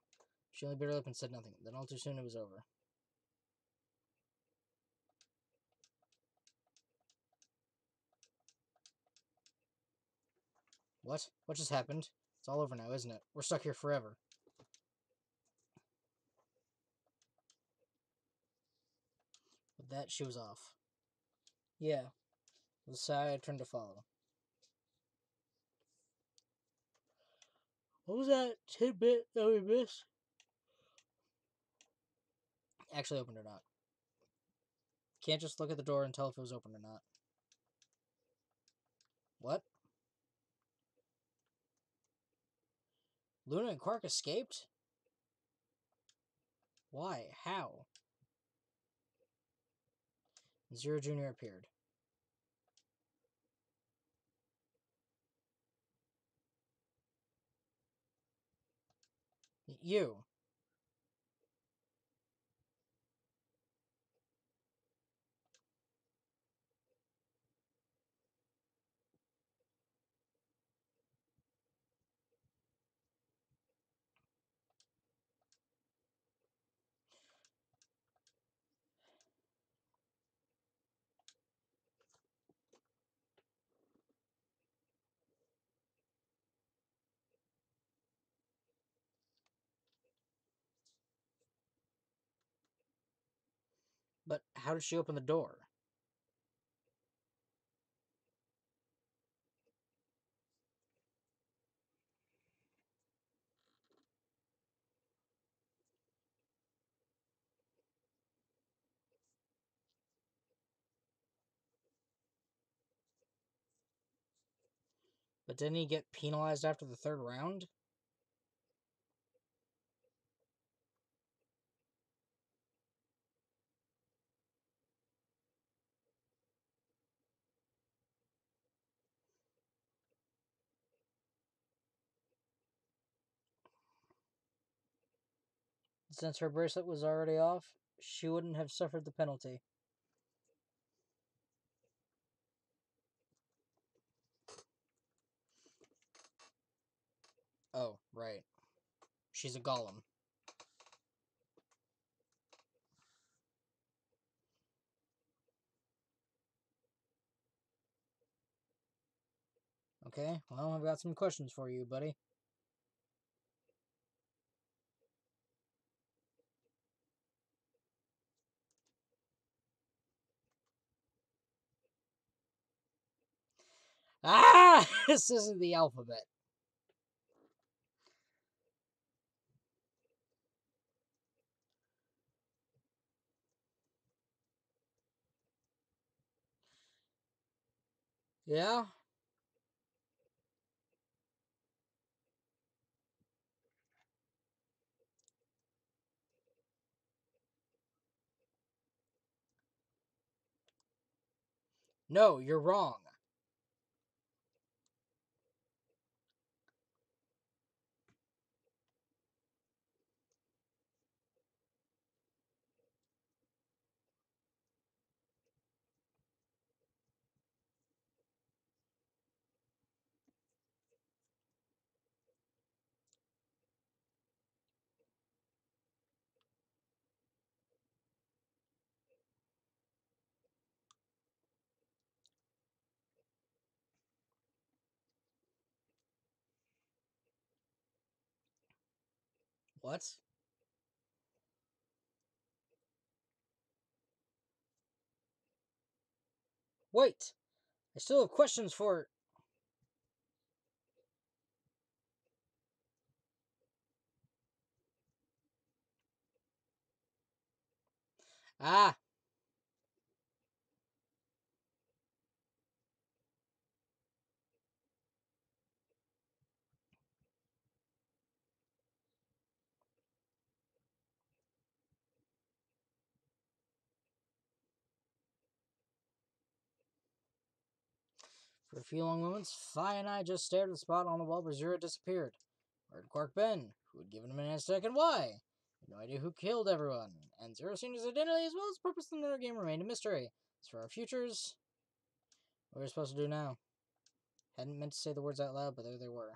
She only bit her lip and said nothing. Then all too soon it was over. What? What just happened? It's all over now, isn't it? We're stuck here forever. With that, she was off. Yeah. With a sigh, I turned to follow. What was that tidbit that we missed? Actually opened or not. Can't just look at the door and tell if it was open or not. What? Luna and Quark escaped? Why? How? Zero Jr. appeared. You. But how did she open the door? But didn't he get penalized after the third round? Since her bracelet was already off, she wouldn't have suffered the penalty. Oh, right. She's a golem. Okay, well, I've got some questions for you, buddy. Ah! This isn't the alphabet. Yeah? No, you're wrong. What? Wait! I still have questions for... Ah! For a few long moments, Fi and I just stared at the spot on the wall where Zero disappeared. Where had Quark been? Who had given him an Aztec and why? No idea who killed everyone. And Zero Senior's identity as well as purpose in the game remained a mystery. As for our futures, what are we supposed to do now? Hadn't meant to say the words out loud, but there they were.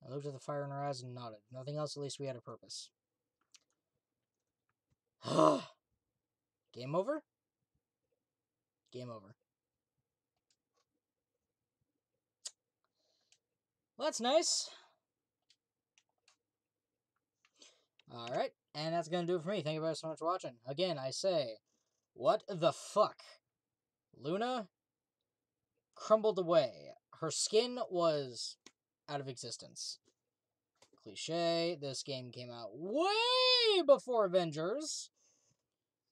I looked at the fire in her eyes and nodded. Nothing else, at least we had a purpose. Game over? Game over. Well, that's nice. Alright, and that's gonna do it for me. Thank you guys so much for watching. Again, I say, what the fuck? Luna crumbled away. Her skin was out of existence. Cliche, this game came out way before Avengers.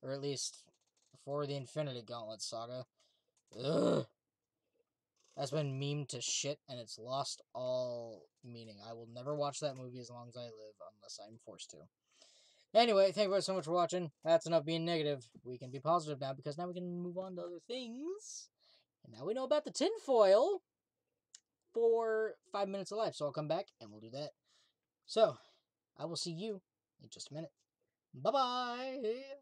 Or at least before the Infinity Gauntlet saga. Ugh. That's been memed to shit, and it's lost all meaning. I will never watch that movie as long as I live, unless I'm forced to. Anyway, thank you guys so much for watching. That's enough being negative. We can be positive now, because now we can move on to other things. And now we know about the tinfoil for 5 minutes of life. So I'll come back, and we'll do that. So, I will see you in just a minute. Bye-bye!